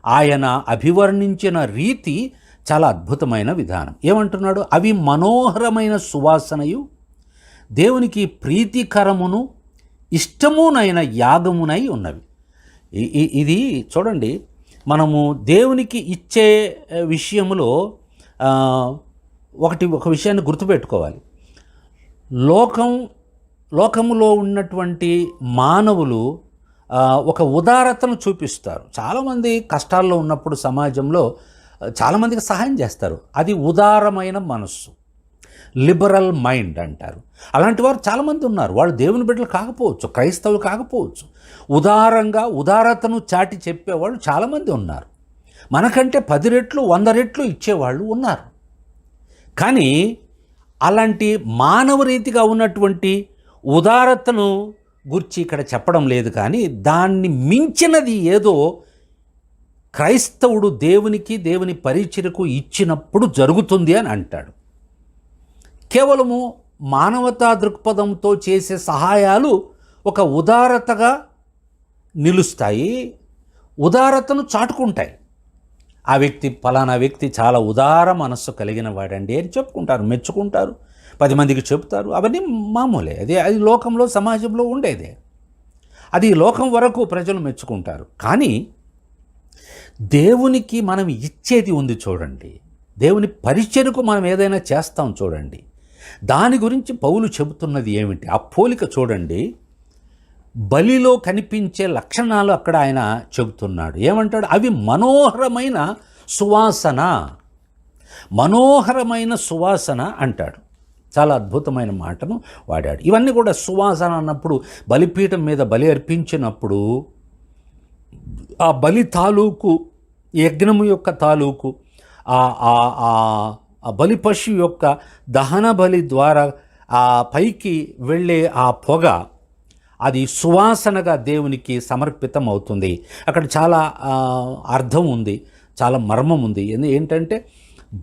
ఆయన అభివర్ణించిన రీతి చాలా అద్భుతమైన విధానం. ఏమంటున్నాడు? అవి మనోహరమైన సువాసనయు దేవునికి ప్రీతికరమును ఇష్టమునైన యాగమునై ఉన్నవి. ఇది చూడండి, మనము దేవునికి ఇచ్చే విషయంలో ఒక విషయాన్ని గుర్తుపెట్టుకోవాలి. లోకములో ఉన్నటువంటి మానవులు ఒక ఉదారతను చూపిస్తారు. చాలామంది కష్టాల్లో ఉన్నప్పుడు సమాజంలో చాలామందికి సహాయం చేస్తారు. అది ఉదారమైన మనస్సు, లిబరల్ మైండ్ అంటారు. అలాంటి వారు చాలామంది ఉన్నారు. వాళ్ళు దేవుని బిడ్డలు కాకపోవచ్చు, క్రైస్తవులు కాకపోవచ్చు. ఉదారతను చాటి చెప్పేవాళ్ళు చాలామంది ఉన్నారు. మనకంటే 10 రెట్లు 100 రెట్లు ఇచ్చేవాళ్ళు ఉన్నారు. కానీ అలాంటి మానవ రీతిగా ఉన్నటువంటి ఉదారతను గురించి ఇక్కడ చెప్పడం లేదు. కానీ దాన్ని మించినది ఏదో క్రైస్తవుడు దేవునికి, దేవుని పరిచర్యకు ఇచ్చినప్పుడు జరుగుతుంది అని అంటాడు. కేవలము మానవతా దృక్పథంతో చేసే సహాయాలు ఒక ఉదారతగా నిలుస్తాయి, ఉదారతను చాటుకుంటాయి. ఆ వ్యక్తి, ఫలానా వ్యక్తి చాలా ఉదార మనస్సు కలిగిన వాడండి అని చెప్పుకుంటారు, మెచ్చుకుంటారు, 10 మందికి చెప్తారు. అవన్నీ మామూలే. అది లోకంలో, సమాజంలో ఉండేదే. అది లోకం వరకు ప్రజలు మెచ్చుకుంటారు. కానీ దేవునికి మనం ఇచ్చేది ఉంది చూడండి, దేవుని పరిచర్యకు మనం ఏదైనా చేస్తాం చూడండి, దాని గురించి పౌలు చెబుతున్నది ఏమిటి? ఆ పోలిక చూడండి. బలిలో కనిపించే లక్షణాలు అక్కడ ఆయన చెబుతున్నాడు. ఏమంటాడు? అవి మనోహరమైన సువాసన. మనోహరమైన సువాసన అంటాడు. చాలా అద్భుతమైన మాటను వాడాడు. ఇవన్నీ కూడా సువాసన అన్నప్పుడు బలిపీఠం మీద బలి అర్పించినప్పుడు ఆ బలి తాలూకు, యజ్ఞము యొక్క తాలూకు ఆ బలి పశువు యొక్క దహన బలి ద్వారా ఆ పైకి వెళ్ళే ఆ పొగ అది సువాసనగా దేవునికి సమర్పితం అవుతుంది. అక్కడ చాలా అర్థం ఉంది, చాలా మర్మం ఉంది. ఏంటంటే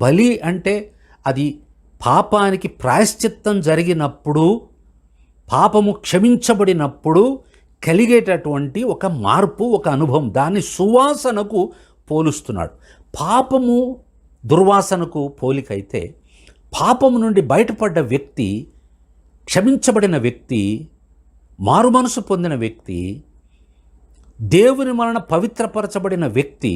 బలి అంటే అది పాపానికి ప్రాయశ్చిత్తం జరిగినప్పుడు, పాపము క్షమించబడినప్పుడు కలిగేటటువంటి ఒక మార్పు, ఒక అనుభవం. దాన్ని సువాసనకు పోలుస్తున్నాడు. పాపము దుర్వాసనకు పోలికైతే పాపము నుండి బయటపడ్డ వ్యక్తి, క్షమించబడిన వ్యక్తి, మారు మనసు పొందిన వ్యక్తి, దేవుని వలన పవిత్రపరచబడిన వ్యక్తి,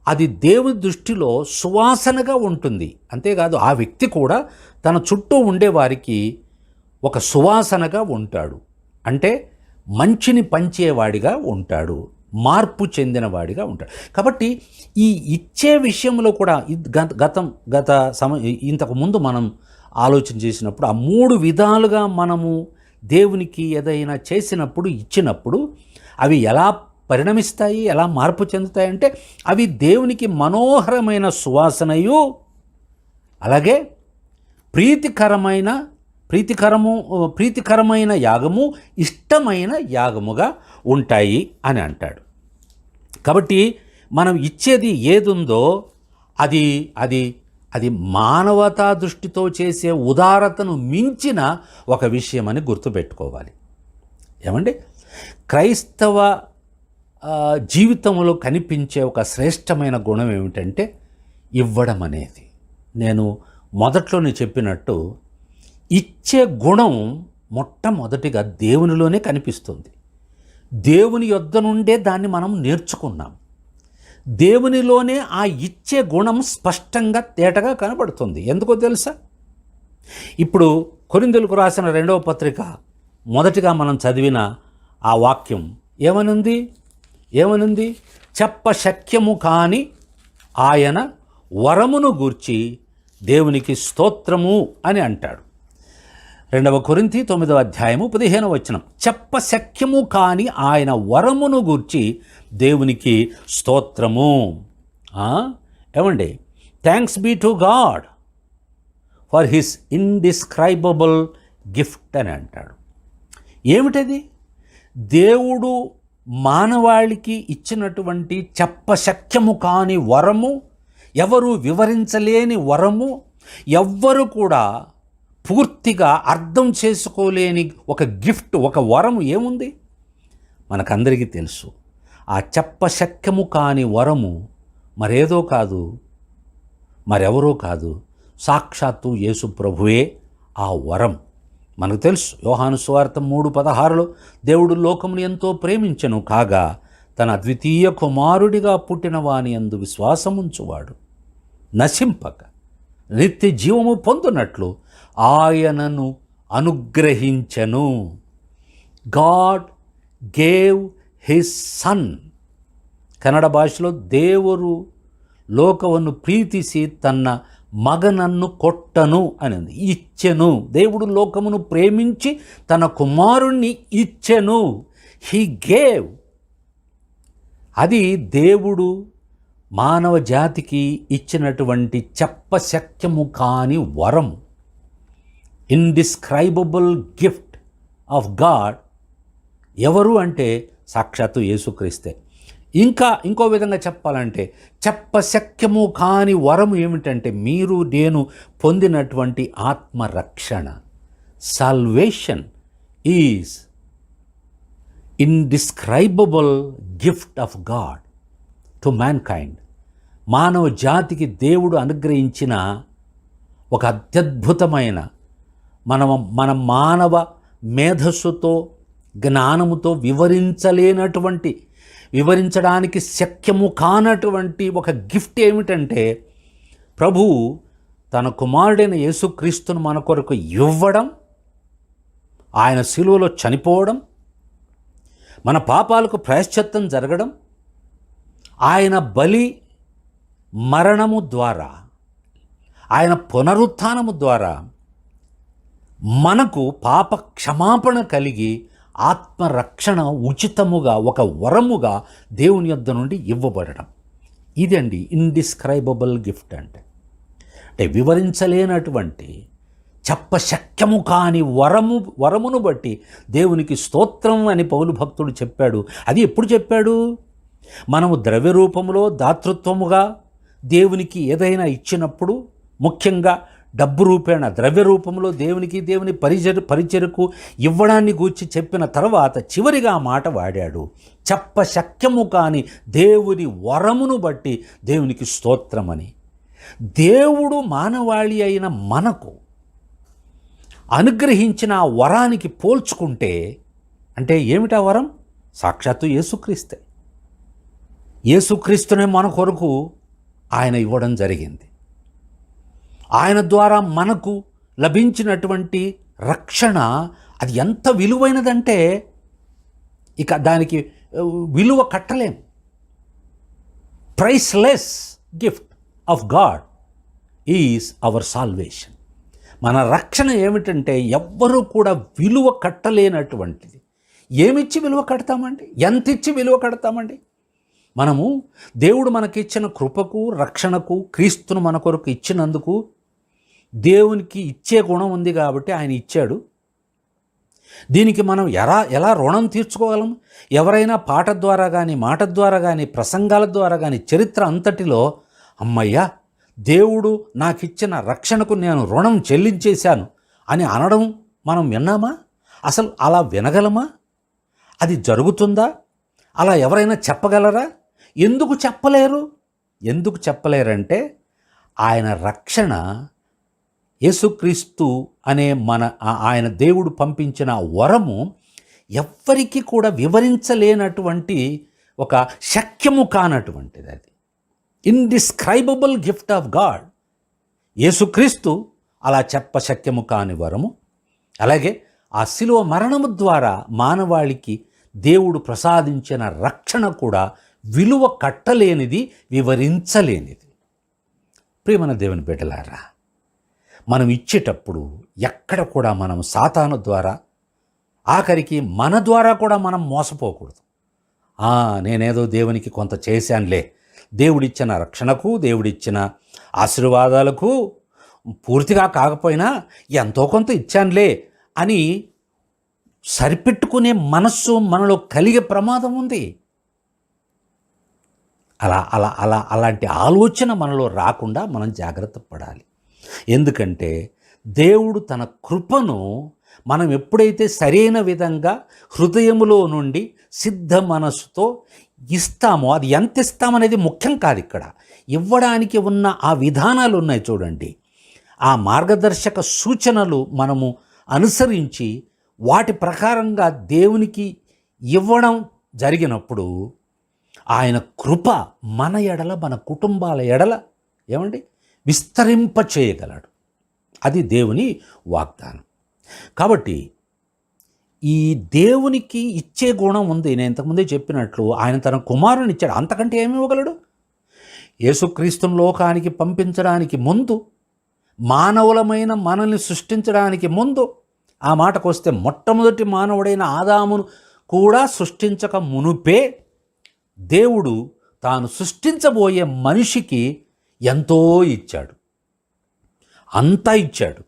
అది దేవుని దృష్టిలో సువాసనగా ఉంటుంది. అంతేకాదు ఆ వ్యక్తి కూడా తన చుట్టూ ఉండేవారికి ఒక సువాసనగా ఉంటాడు. అంటే మంచిని పంచేవాడిగా ఉంటాడు, మార్పు చెందినవాడిగా ఉంటాడు. కాబట్టి ఈ ఇచ్చే విషయంలో కూడా ఇంతకు ముందు మనం ఆలోచన చేసినప్పుడు ఆ 3 విధాలుగా మనము దేవునికి ఏదైనా చేసినప్పుడు, ఇచ్చినప్పుడు అవి ఎలా పరిణమిస్తాయి, ఎలా మార్పు చెందుతాయంటే అవి దేవునికి మనోహరమైన సువాసనయు, అలాగే ప్రీతికరమైన యాగము, ఇష్టమైన యాగముగా ఉంటాయి అని అంటాడు. కాబట్టి మనం ఇచ్చేది ఏదుందో అది అది అది మానవతా దృష్టితో చేసే ఉదారతను మించిన ఒక విషయమని గుర్తుపెట్టుకోవాలి. ఏమండి, క్రైస్తవ జీవితంలో కనిపించే ఒక శ్రేష్టమైన గుణం ఏమిటంటే ఇవ్వడం అనేది. నేను మొదట్లోనే చెప్పినట్టు ఇచ్చే గుణం మొట్టమొదటిగా దేవునిలోనే కనిపిస్తుంది. దేవుని యొద్ద నుండే దాన్ని మనం నేర్చుకున్నాం. దేవునిలోనే ఆ ఇచ్చే గుణం స్పష్టంగా తేటగా కనబడుతుంది. ఎందుకో తెలుసా? ఇప్పుడు కొరింథీయులకు రాసిన 2వ పత్రిక మొదటిగా మనం చదివిన ఆ వాక్యం ఏమనుంది? చెప్ప శక్యము కాని ఆయన వరమును గూర్చి దేవునికి స్తోత్రము అని అంటాడు. 2వ కొరింథీ 9వ అధ్యాయము 15వ వచనం. చెప్ప శక్యము కాని ఆయన వరమును గూర్చి దేవునికి స్తోత్రము. ఏమండి, thanks be to God for his indescribable gift అని అంటాడు. ఏమిటది? దేవుడు మానవాళికి ఇచ్చినటువంటి చెప్పశక్యము కాని వరము, ఎవరు వివరించలేని వరము, ఎవ్వరు కూడా పూర్తిగా అర్థం చేసుకోలేని ఒక గిఫ్ట్, ఒక వరము ఏముంది? మనకందరికీ తెలుసు. ఆ చెప్పశక్యము కాని వరము మరేదో కాదు, మరెవరో కాదు, సాక్షాత్తు యేసు ప్రభువే ఆ వరం. మనకు తెలుసు, యోహాను సువార్త 3:16లో దేవుడు లోకమును ఎంతో ప్రేమించెను కాగా తన అద్వితీయ కుమారుడిగా పుట్టిన వాని యందు విశ్వాసముంచువాడు నశింపక నిత్య జీవము పొందునట్లు ఆయనను అనుగ్రహించెను. God gave his son. Kannada భాషలో ದೇವರು ಲೋಕವನ್ನು ಪ್ರೀತಿಸಿ ತನ್ನ మగనన్ను కొట్టను అనింది. ఇచ్చెను. దేవుడు లోకమును ప్రేమించి తన కుమారుణ్ణి ఇచ్చెను. He gave. అది దేవుడు మానవ జాతికి ఇచ్చినటువంటి చెప్పశక్యము కాని వరం, ఇండిస్క్రైబబుల్ గిఫ్ట్ ఆఫ్ గాడ్. ఎవరు అంటే సాక్షాత్తు యేసుక్రీస్తే. ఇంకో విధంగా చెప్పాలంటే చెప్పశక్యము కాని వరం ఏమిటంటే మీరు నేను పొందినటువంటి ఆత్మరక్షణ. Salvation is indescribable gift of God to mankind. మానవ జాతికి దేవుడు అనుగ్రహించిన ఒక అత్యద్భుతమైన మన మానవ మేధస్సుతో జ్ఞానముతో వివరించడానికి శక్యము కానటువంటి ఒక గిఫ్ట్ ఏమిటంటే ప్రభువు తన కుమారుడైన యేసుక్రీస్తును మన కొరకు ఇవ్వడం, ఆయన శిలువలో చనిపోవడం, మన పాపాలకు ప్రాయశ్చిత్తం జరగడం, ఆయన బలి మరణము ద్వారా ఆయన పునరుత్థానము ద్వారా మనకు పాప క్షమాపణ కలిగి ఆత్మరక్షణ ఉచితముగా ఒక వరముగా దేవుని యొద్ద నుండి ఇవ్వబడడం. ఇదండి ఇండిస్క్రైబబుల్ గిఫ్ట్ అంటే వివరించలేనటువంటి చెప్పశక్యము కాని వరమును బట్టి దేవునికి స్తోత్రం అని పౌలు భక్తుడు చెప్పాడు. అది ఎప్పుడు చెప్పాడు? మనము ద్రవ్య రూపంలో దాతృత్వముగా దేవునికి ఏదైనా ఇచ్చినప్పుడు, ముఖ్యంగా డబ్బు రూపేణ ద్రవ్య రూపంలో దేవుని పరిచర్కు ఇవ్వడాన్ని గూర్చి చెప్పిన తర్వాత చివరిగా మాట వాడాడు, చెప్పశక్యము కాని దేవుని వరమును బట్టి దేవునికి స్తోత్రమని. దేవుడు మానవాళి అయిన మనకు అనుగ్రహించిన ఆ వరానికి పోల్చుకుంటే, అంటే ఏమిటా వరం? సాక్షాత్తు యేసుక్రీస్తే. యేసుక్రీస్తునే మన కొరకు ఆయన ఇవ్వడం జరిగింది. ఆయన ద్వారా మనకు లభించినటువంటి రక్షణ అది ఎంత విలువైనదంటే ఇక దానికి విలువ కట్టలేం. Priceless gift of God is our salvation. మన రక్షణ ఏమిటంటే ఎవ్వరూ కూడా విలువ కట్టలేనటువంటిది. ఏమిచ్చి విలువ కడతామండి? ఎంత ఇచ్చి విలువ కడతామండి? మనము దేవుడు మనకిచ్చిన కృపకు, రక్షణకు, క్రీస్తును మన కొరకు ఇచ్చినందుకు దేవునికి ఇచ్చే గుణం ఉంది కాబట్టి ఆయన ఇచ్చాడు. దీనికి మనం ఎలా రుణం తీర్చుకోగలం? ఎవరైనా పాట ద్వారా కానీ, మాట ద్వారా కానీ, ప్రసంగాల ద్వారా కానీ, చరిత్ర అంతటిలో అమ్మయ్యా దేవుడు నాకిచ్చిన రక్షణకు నేను రుణం చెల్లించేశాను అని అనడం మనం విన్నామా? అసలు అలా వినగలమా? అది జరుగుతుందా? అలా ఎవరైనా చెప్పగలరా? ఎందుకు చెప్పలేరు? ఎందుకు చెప్పలేరంటే ఆయన రక్షణ, యేసుక్రీస్తు అనే ఆయన దేవుడు పంపించిన వరము ఎవ్వరికీ కూడా వివరించలేనటువంటి ఒక శక్యము కానటువంటిది. అది ఇండిస్క్రైబబుల్ గిఫ్ట్ ఆఫ్ గాడ్. యేసుక్రీస్తు అలా చెప్పశక్యము కాని వరము. అలాగే ఆ శిలువ మరణము ద్వారా మానవాళికి దేవుడు ప్రసాదించిన రక్షణ కూడా విలువ కట్టలేనిది, వివరించలేనిది. ప్రియమైన దేవుని బిడ్డలారా, మనం ఇచ్చేటప్పుడు ఎక్కడ కూడా మనం సాతాను ద్వారా, ఆఖరికి మన ద్వారా కూడా మనం మోసపోకూడదు. నేనేదో దేవునికి కొంత చేశానులే, దేవుడిచ్చిన రక్షణకు, దేవుడిచ్చిన ఆశీర్వాదాలకు పూర్తిగా కాకపోయినా ఎంతో కొంత ఇచ్చానులే అని సరిపెట్టుకునే మనస్సు మనలో కలిగే ప్రమాదం ఉంది. అలాంటి ఆలోచన మనలో రాకుండా మనం జాగ్రత్త పడాలి. ఎందుకంటే దేవుడు తన కృపను మనం ఎప్పుడైతే సరైన విధంగా హృదయములో నుండి సిద్ధ మనస్సుతో ఇస్తామో, అది ఎంత ఇస్తామనేది ముఖ్యం కాదు. ఇక్కడ ఇవ్వడానికి ఉన్న ఆ విధానాలు ఉన్నాయి చూడండి. ఆ మార్గదర్శక సూచనలు మనము అనుసరించి వాటి ప్రకారంగా దేవునికి ఇవ్వడం జరిగినప్పుడు ఆయన కృప మన ఎడల, మన కుటుంబాల ఎడల విస్తరింప చేయగలడు. అది దేవుని వాగ్దానం. కాబట్టి ఈ దేవునికి ఇచ్చే గుణం ఉంది. నేను ఇంతకుముందే చెప్పినట్లు ఆయన తన కుమారుని ఇచ్చాడు. అంతకంటే ఏమి ఇవ్వగలడు? యేసుక్రీస్తును లోకానికి పంపించడానికి ముందు, మానవులమైన మనల్ని సృష్టించడానికి ముందు, ఆ మాటకు వస్తే మొట్టమొదటి మానవుడైన ఆదామును కూడా సృష్టించక మునుపే దేవుడు తాను సృష్టించబోయే మనిషికి ఎంతో ఇచ్చాడు. అంతా ఇచ్చాడు.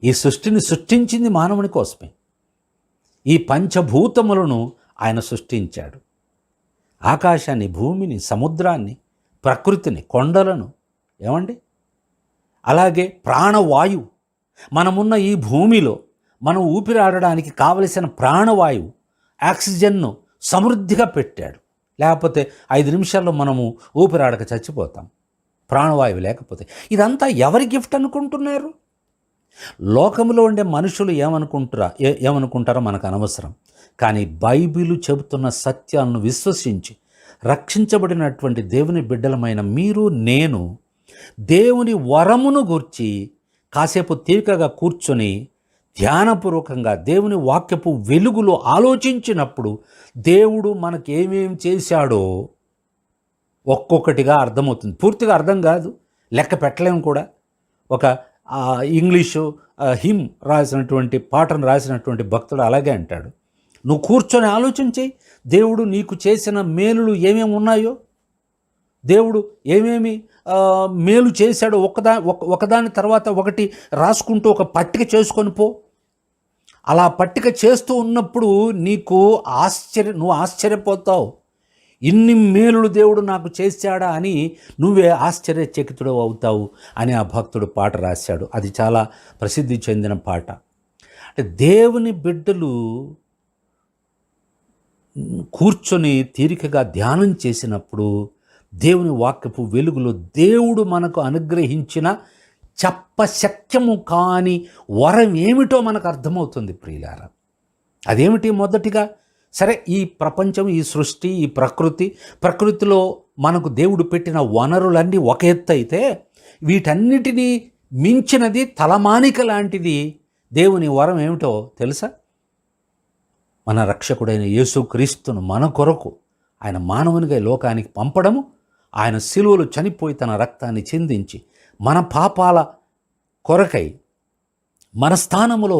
ఈ సృష్టిని సృష్టించింది మానవుని కోసమే. ఈ పంచభూతములను ఆయన సృష్టించాడు. ఆకాశాన్ని, భూమిని, సముద్రాన్ని, ప్రకృతిని, కొండలను, అలాగే ప్రాణవాయువు, మనమున్న ఈ భూమిలో మనం ఊపిరాడడానికి కావలసిన ప్రాణవాయువు, ఆక్సిజన్ను సమృద్ధిగా పెట్టాడు. లేకపోతే 5 నిమిషాల్లో మనము ఊపిరాడక చచ్చిపోతాం ప్రాణవాయువు లేకపోతే. ఇదంతా ఎవరి గిఫ్ట్ అనుకుంటున్నారు? లోకంలో ఉండే మనుషులు ఏమనుకుంటారో మనకు అనవసరం. కానీ బైబిలు చెబుతున్న సత్యాలను విశ్వసించి రక్షించబడినటువంటి దేవుని బిడ్డలమైన మీరు, నేను దేవుని వరమును గూర్చి కాసేపు తీరికగా కూర్చొని ధ్యానపూర్వకంగా దేవుని వాక్యపు వెలుగులో ఆలోచించినప్పుడు దేవుడు మనకేమేం చేశాడో ఒక్కొక్కటిగా అర్థమవుతుంది. పూర్తిగా అర్థం కాదు, లెక్క పెట్టలేము కూడా. ఒక ఇంగ్లీషు హిమ్ రాసినటువంటి పాటను రాసినటువంటి భక్తుడు అలాగే అంటాడు, నువ్వు కూర్చొని ఆలోచించి దేవుడు నీకు చేసిన మేలులు ఏమేమి ఉన్నాయో, దేవుడు ఏమేమి మేలు చేశాడో ఒకదాని తర్వాత ఒకటి రాసుకుంటూ ఒక పట్టిక చేసుకొని పో. అలా పట్టిక చేస్తూ ఉన్నప్పుడు నువ్వు ఆశ్చర్యపోతావు, ఇన్ని మేలులు దేవుడు నాకు చేశాడా అని నువ్వే ఆశ్చర్యచకితుడు అవుతావు అని ఆ భక్తుడు పాట రాశాడు. అది చాలా ప్రసిద్ధి చెందిన పాట. అంటే దేవుని బిడ్డలు కూర్చొని తీరికగా ధ్యానం చేసినప్పుడు దేవుని వాక్యపు వెలుగులో దేవుడు మనకు అనుగ్రహించిన చెప్పశక్యము కాని వరం ఏమిటో మనకు అర్థమవుతుంది ప్రియులారా. అదేమిటి? మొదటిగా సరే, ఈ ప్రపంచం, ఈ సృష్టి, ఈ ప్రకృతిలో మనకు దేవుడు పెట్టిన వనరులన్నీ ఒక ఎత్తు అయితే, వీటన్నిటినీ మించినది తలమానిక లాంటిది దేవుని వరం ఏమిటో తెలుసా? మన రక్షకుడైన యేసుక్రీస్తును మన కొరకు ఆయన మానవునిగా లోకానికి పంపడము, ఆయన శిలువలో చనిపోయి తన రక్తాన్ని చిందించి మన పాపాల కొరకై మన స్థానములో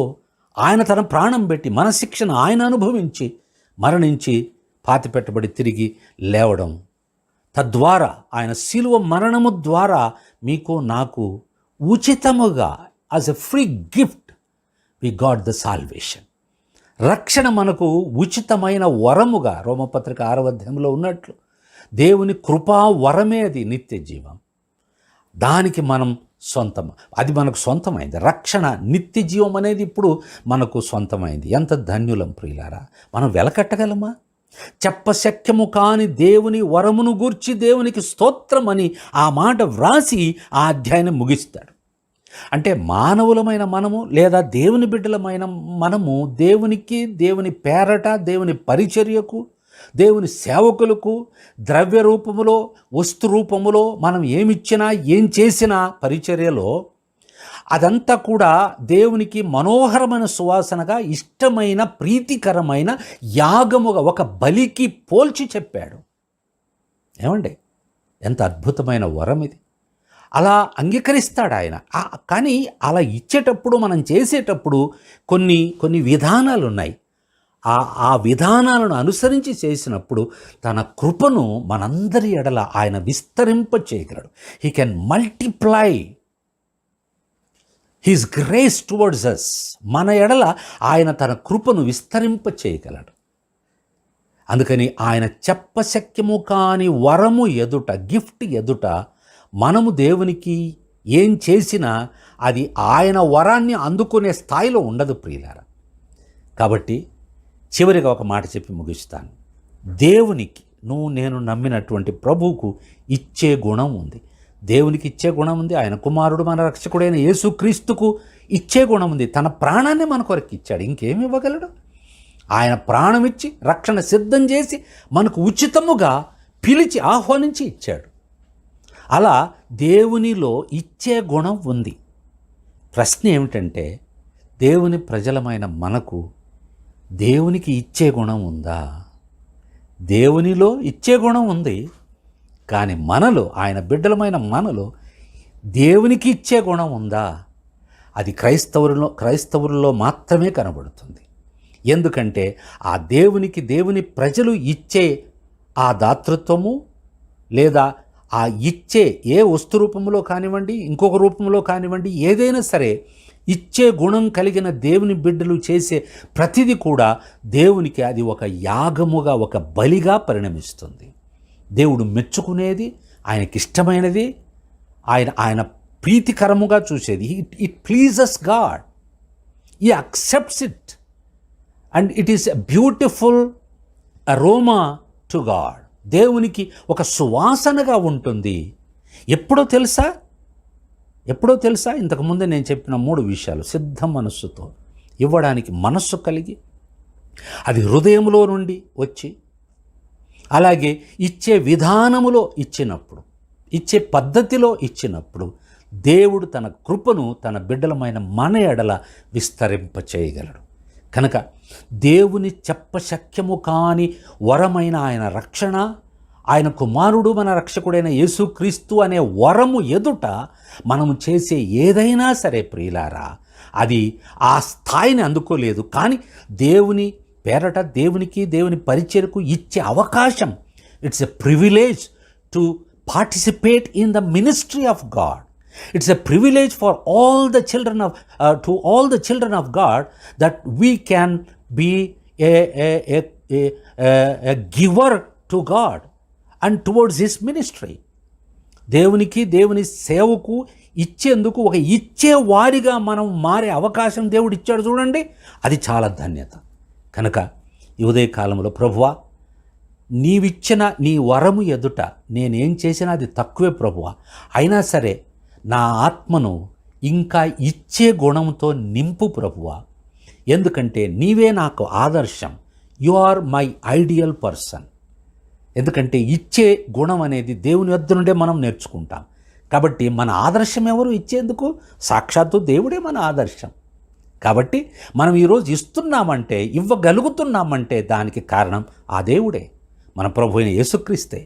ఆయన తన ప్రాణం పెట్టి మన శిక్షను ఆయన అనుభవించి మరణించి పాతిపెట్టబడి తిరిగి లేవడం, తద్వారా ఆయన శిలువ మరణము ద్వారా మీకు నాకు ఉచితముగా as a free gift we got the salvation. రక్షణ మనకు ఉచితమైన వరముగా రోమపత్రిక 6వ అధ్యాయంలో ఉన్నట్లు దేవుని కృపా వరమే అది నిత్య జీవం. దానికి మనం సొంతం, అది మనకు సొంతమైంది. రక్షణ, నిత్య జీవం అనేది ఇప్పుడు మనకు సొంతమైంది. ఎంత ధన్యులం ప్రియులారా. మనం వెలకట్టగలమా? చెప్పశక్యము కాని దేవుని వరమును గూర్చి దేవునికి స్తోత్రమని ఆ మాట వ్రాసి ఆ అధ్యాయాన్ని ముగిస్తాడు. అంటే మానవులమైన మనము లేదా దేవుని బిడ్డలమైన మనము దేవునికి, దేవుని పేరట, దేవుని పరిచర్యకు, దేవుని సేవకులకు ద్రవ్య రూపములో, వస్తు రూపములో మనం ఏమిచ్చినా ఏం చేసినా పరిచర్యలో అదంతా కూడా దేవునికి మనోహరమైన సువాసనగా, ఇష్టమైన ప్రీతికరమైన యాగముగా, ఒక బలికి పోల్చి చెప్పాడు. ఏమండి, ఎంత అద్భుతమైన వరం ఇది! అలా అంగీకరిస్తాడు ఆయన. కానీ అలా ఇచ్చేటప్పుడు, మనం చేసేటప్పుడు కొన్ని విధానాలు ఉన్నాయి. ఆ విధానాలను అనుసరించి చేసినప్పుడు తన కృపను మనందరి ఎడల ఆయన విస్తరింప చేయగలడు. He can multiply his grace towards us. మన ఎడల ఆయన తన కృపను విస్తరింప చేయగలడు. అందుకని ఆయన చెప్పశక్యము కాని వరము ఎదుట, గిఫ్ట్ ఎదుట మనము దేవునికి ఏం చేసినా అది ఆయన వరాన్ని అందుకునే స్థాయిలో ఉండదు ప్రియులారా. కాబట్టి చివరిగా ఒక మాట చెప్పి ముగిస్తాను. దేవునికి, నేను నమ్మినటువంటి ప్రభువుకు ఇచ్చే గుణం ఉంది. దేవునికి ఇచ్చే గుణం ఉంది. ఆయన కుమారుడు, మన రక్షకుడైన యేసుక్రీస్తుకు ఇచ్చే గుణం ఉంది. తన ప్రాణాన్ని మన కొరకు ఇచ్చాడు. ఇంకేమి ఇవ్వగలడు? ఆయన ప్రాణం ఇచ్చి, రక్షణ సిద్ధం చేసి, మనకు ఉచితముగా పిలిచి ఆహ్వానించి ఇచ్చాడు. అలా దేవునిలో ఇచ్చే గుణం ఉంది. ప్రశ్న ఏమిటంటే, దేవుని ప్రజలమైన మనకు దేవునికి ఇచ్చే గుణం ఉందా? దేవునిలో ఇచ్చే గుణం ఉంది, కానీ మనలో, ఆయన బిడ్డలమైన మనలో దేవునికి ఇచ్చే గుణం ఉందా? అది క్రైస్తవుల్లో మాత్రమే కనబడుతుంది. ఎందుకంటే ఆ దేవుని ప్రజలు ఇచ్చే ఆ దాతృత్వము, లేదా ఆ ఇచ్చే ఏ వస్తు రూపంలో కానివ్వండి, ఇంకొక రూపంలో కానివ్వండి, ఏదైనా సరే ఇచ్చే గుణం కలిగిన దేవుని బిడ్డలు చేసే ప్రతిదీ కూడా దేవునికి అది ఒక యాగముగా, ఒక బలిగా పరిణమిస్తుంది. దేవుడు మెచ్చుకునేది, ఆయనకి ఇష్టమైనది, ఆయన ప్రీతికరముగా చూసేది. It pleases God. He accepts it and it is a beautiful aroma to God. దేవునికి ఒక సువాసనగా ఉంటుంది. ఎప్పుడో తెలుసా? ఇంతకుముందే నేను చెప్పిన 3 విషయాలు సిద్ధ మనస్సుతో ఇవ్వడానికి మనస్సు కలిగి, అది హృదయంలో నుండి వచ్చి, అలాగే ఇచ్చే విధానములో ఇచ్చినప్పుడు, ఇచ్చే పద్ధతిలో ఇచ్చినప్పుడు దేవుడు తన కృపను తన బిడ్డలమైన మన ఎడల విస్తరింప చేయగలడు. కనుక దేవుని చెప్పశక్యము కాని వరమైన ఆయన రక్షణ, ఆయన కుమారుడు మన రక్షకుడైన యేసుక్రీస్తు అనే వరము ఎదుట మనము చేసే ఏదైనా సరే ప్రియులారా, అది ఆ స్థాయిని అందుకోలేదు. కానీ దేవుని పేరట దేవుని పరిచర్యకు ఇచ్చే అవకాశం, it's a privilege to participate in the ministry of God. It's a privilege for all the children of to all the children of God that we can be a giver to God and towards His ministry. దేవుని సేవకు ఇచ్చేందుకు ఒక ఇచ్చేవారిగా మనం మారే అవకాశం దేవుడు ఇచ్చాడు చూడండి, అది చాలా ధన్యత. కనుక ఈ ఉదయకాలంలో ప్రభువా, నీవిచ్చిన నీ వరము ఎదుట నేనేం చేసినా అది తక్కువే ప్రభువా, అయినా సరే నా ఆత్మను ఇంకా ఇచ్చే గుణంతో నింపు ప్రభువా. ఎందుకంటే నీవే నాకు ఆదర్శం. You are my ideal person. ఎందుకంటే ఇచ్చే గుణం అనేది దేవుని వద్ద నుండే మనం నేర్చుకుంటాం. కాబట్టి మన ఆదర్శం ఎవరు ఇచ్చేందుకు? సాక్షాత్తు దేవుడే మన ఆదర్శం. కాబట్టి మనం ఈరోజు ఇస్తున్నామంటే, ఇవ్వగలుగుతున్నామంటే దానికి కారణం ఆ దేవుడే, మన ప్రభు అయిన యేసుక్రీస్తే.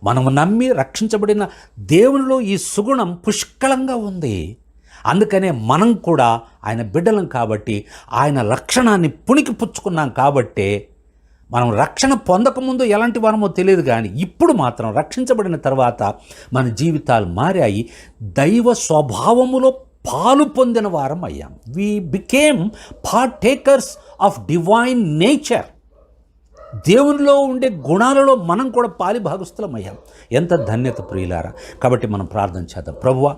మనము నమ్మి రక్షించబడిన దేవునిలో ఈ సుగుణం పుష్కలంగా ఉంది. అందుకనే మనం కూడా ఆయన బిడ్డలం కాబట్టి, ఆయన లక్షణాన్ని పుణికిపుచ్చుకున్నాం కాబట్టే మనం రక్షణ పొందకముందు ఎలాంటి వారమో తెలియదు, కానీ ఇప్పుడు మాత్రం రక్షించబడిన తర్వాత మన జీవితాలు మారాయి. దైవ స్వభావములో పాలు పొందిన వారం అయ్యాం. We became partakers of divine nature. దేవునిలో ఉండే గుణాలలో మనం కూడా పాలిభాగస్థులమయ్యాం. ఎంత ధన్యత ప్రియులారా. కాబట్టి మనం ప్రార్థన చేద్దాం. ప్రభువా,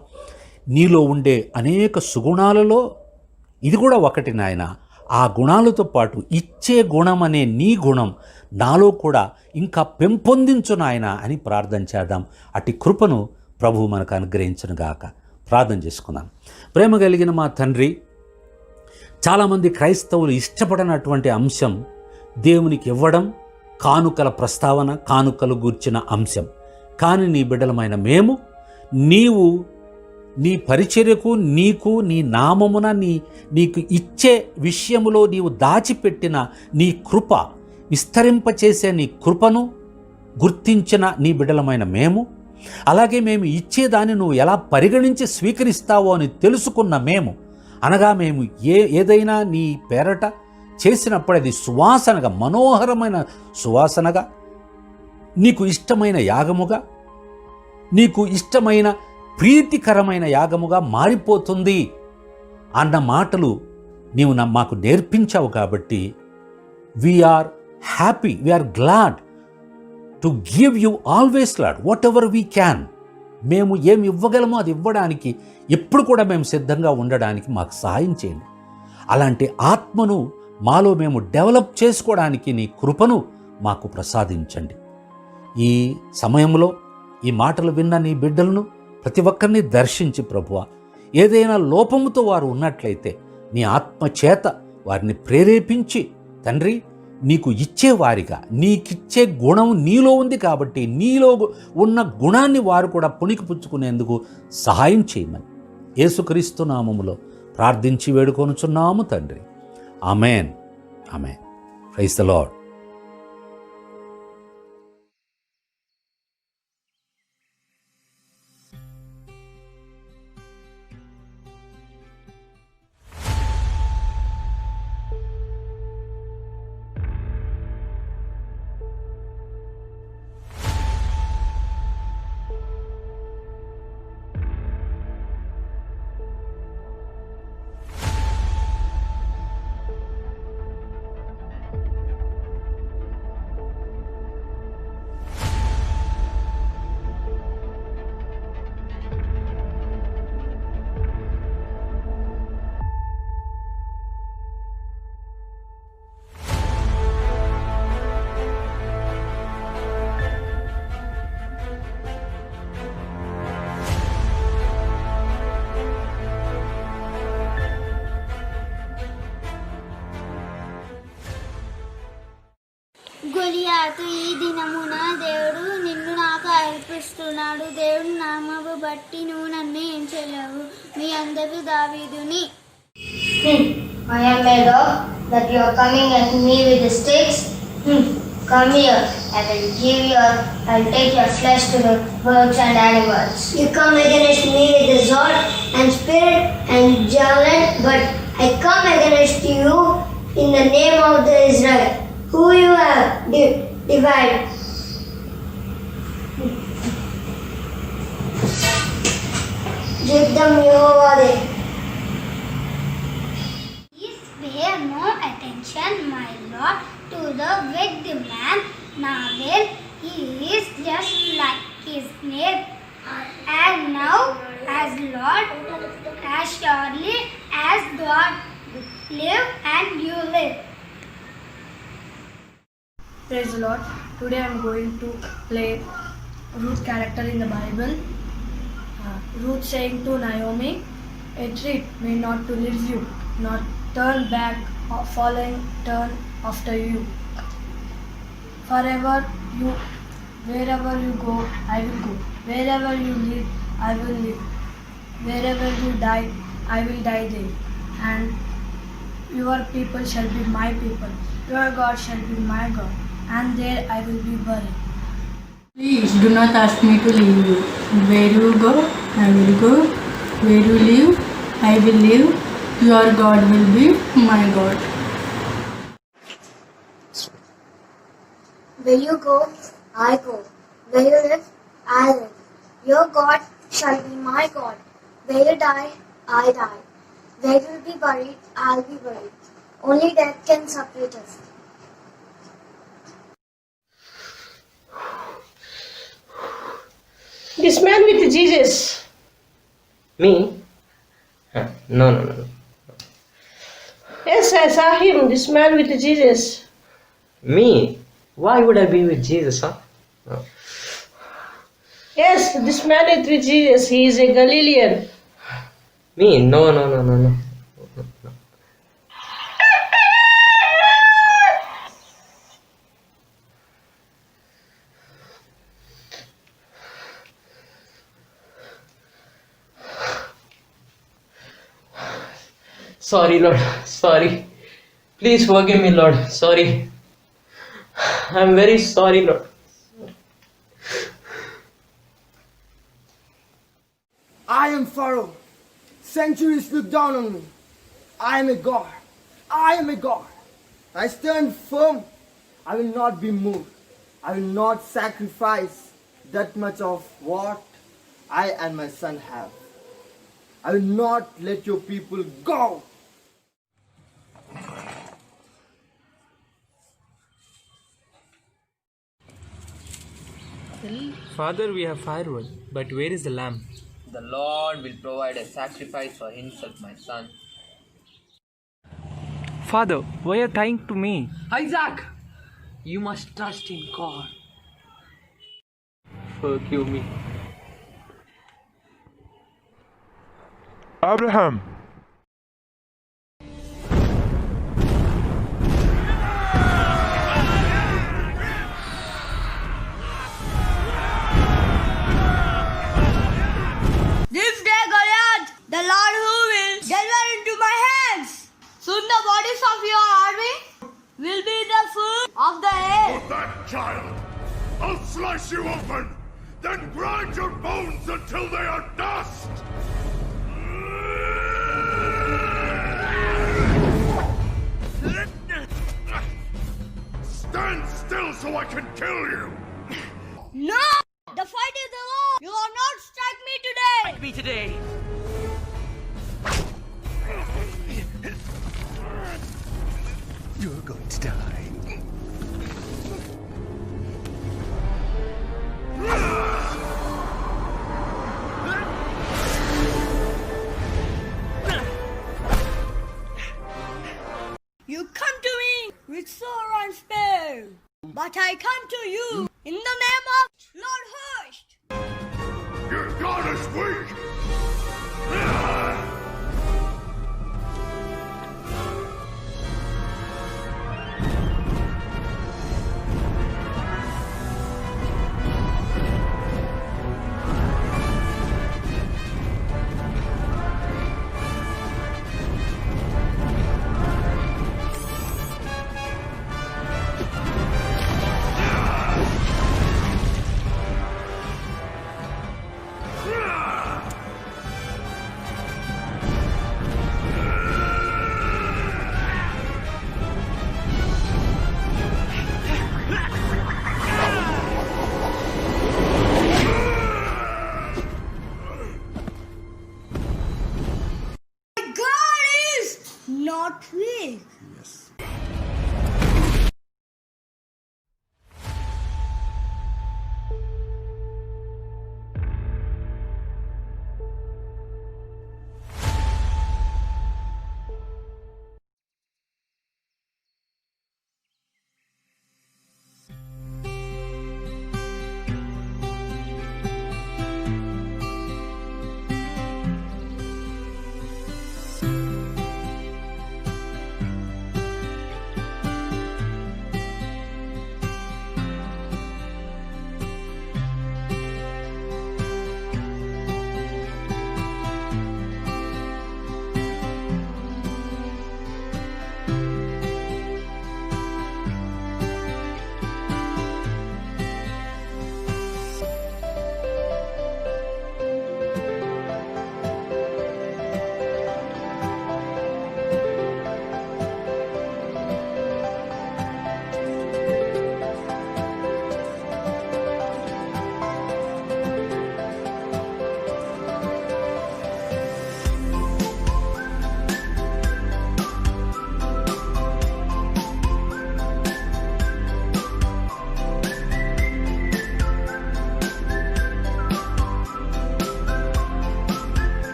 నీలో ఉండే అనేక సుగుణాలలో ఇది కూడా ఒకటి నాయన. ఆ గుణాలతో పాటు ఇచ్చే గుణం అనే నీ గుణం నాలో కూడా ఇంకా పెంపొందించు నాయన అని ప్రార్థన చేద్దాం. అటు కృపను ప్రభువు మనకు అనుగ్రహించునుగాక. ప్రార్థన చేసుకుందాం. ప్రేమ కలిగిన మా తండ్రి, చాలామంది క్రైస్తవులు ఇష్టపడనటువంటి అంశం దేవునికి ఇవ్వడం, కానుకల ప్రస్తావన, కానుకలు గూర్చిన అంశం. కానీ నీ బిడ్డలమైన మేము, నీవు నీ పరిచర్యకు, నీకు, నీ నామమున, నీకు ఇచ్చే విషయములో నీవు దాచిపెట్టిన నీ కృప, విస్తరింపచేసే నీ కృపను గుర్తించిన నీ బిడ్డలమైన మేము, అలాగే మేము ఇచ్చేదాన్ని నువ్వు ఎలా పరిగణించి స్వీకరిస్తావో అని తెలుసుకున్న మేము, అనగా మేము ఏదైనా నీ పేరట చేసినప్పుడు అది సువాసనగా, మనోహరమైన సువాసనగా, నీకు ఇష్టమైన యాగముగా, నీకు ఇష్టమైన ప్రీతికరమైన యాగముగా మారిపోతుంది అన్న మాటలు నీవు మాకు నేర్పించావు. కాబట్టి we are happy, we are glad to give you always lord whatever we can. మేము ఏమి ఇవ్వగలమో అది ఇవ్వడానికి ఎప్పుడు కూడా మేము సిద్ధంగా ఉండడానికి మాకు సహాయం చేయండి. అలాంటి ఆత్మను మాలో మేము డెవలప్ చేసుకోవడానికి నీ కృపను మాకు ప్రసాదించండి. ఈ సమయంలో ఈ మాటలు విన్న నీ బిడ్డలను ప్రతి ఒక్కరిని దర్శించి ప్రభువా, ఏదైనా లోపముతో వారు ఉన్నట్లయితే నీ ఆత్మ చేత వారిని ప్రేరేపించి తండ్రి, నీకు ఇచ్చేవారిగా, నీకిచ్చే గుణం నీలో ఉంది కాబట్టి నీలో ఉన్న గుణాన్ని వారు కూడా పుణికిపుచ్చుకునేందుకు సహాయం చేయమని యేసుక్రీస్తు నామములో ప్రార్థించి వేడుకొనుచున్నాము తండ్రి. Amen. Amen. Praise the lord. గొలియాతు, ఈ దినమున దేవుడు నిన్ను నాకు అర్పిస్తున్నాడు. దేవుని నామము బట్టి నువ్వు నన్ను ఏం చేయలేవు. మీ అందరూ దావీదుని. I am a dog that you are coming at me with the sticks. Come here. I will take your flesh to the birds and animals. You come against me with the sword and spirit and javelin, but I come against you in the name of the Israel, who you have divided. Give them Jehovah. Please pay no attention, my Lord, to the wicked man Nabal. He is just like his name. And now, as surely as God live and you live. Praise the Lord. Today I am going to play Ruth character in the Bible. Ruth saying to Naomi, "A treat may not to leave you, not turn back, or following turn after you. Wherever you go, I will go. Wherever you live, I will live. Wherever you die, I will die there. And your people shall be my people. Your God shall be my God. And there I will be buried." Please do not ask me to leave you. Where you go, I will go. Where you live, I will live. Your God will be my God. Where you go, I go. Where you live, I live. Your God shall be my God. Where you die, I die. Where you will be buried, I'll be buried. Only death can separate us. This man with Jesus. Me? No. Yes, I saw him, this man with Jesus. Me? Why would I be with Jesus, huh? No. Yes, this man is with Jesus. He is a Galilean. Me? No. Sorry, Lord. Sorry. Please forgive me, Lord. Sorry. I'm very sorry, Lord. I am Pharaoh. Centuries look down on me. I am a God. I stand firm. I will not be moved. I will not sacrifice that much of what I and my son have. I will not let your people go. Father, we have firewood, but where is the lamb? The Lord will provide a sacrifice for himself, my son. Father, why are you crying to me? Isaac, you must trust in God. Forgive me. Abraham. This day, Goliath, the Lord who will deliver into my hands. Soon the bodies of your army will be the food of the air. For that child, I'll slice you open, then grind your bones until they are dust. Stand still so I can kill you. No! The fight is alone! You will not strike me today! Strike me today! You're going to die. You come to me with sword and spear, but I come to you in the name of Lord Host. Your God is weak.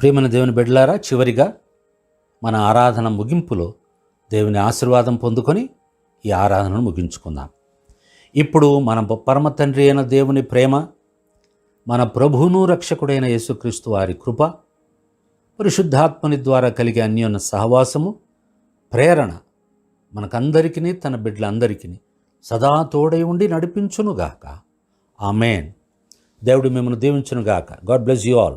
ప్రియమైన దేవుని బిడ్డలారా, చివరిగా మన ఆరాధన ముగింపులో దేవుని ఆశీర్వాదం పొందుకొని ఈ ఆరాధనను ముగించుకుందాం. ఇప్పుడు మన పరమ తండ్రి అయిన దేవుని ప్రేమ, మన ప్రభువును రక్షకుడైన యేసుక్రీస్తు వారి కృప, పరిశుద్ధాత్మని ద్వారా కలిగే అన్యోన్య సహవాసము, ప్రేరణ మనకందరికీ, తన బిడ్డలందరికీ సదా తోడై ఉండి నడిపించునుగాక. ఆమేన్. దేవుడు మిమ్మల్ని దీవించునుగాక. God bless you all.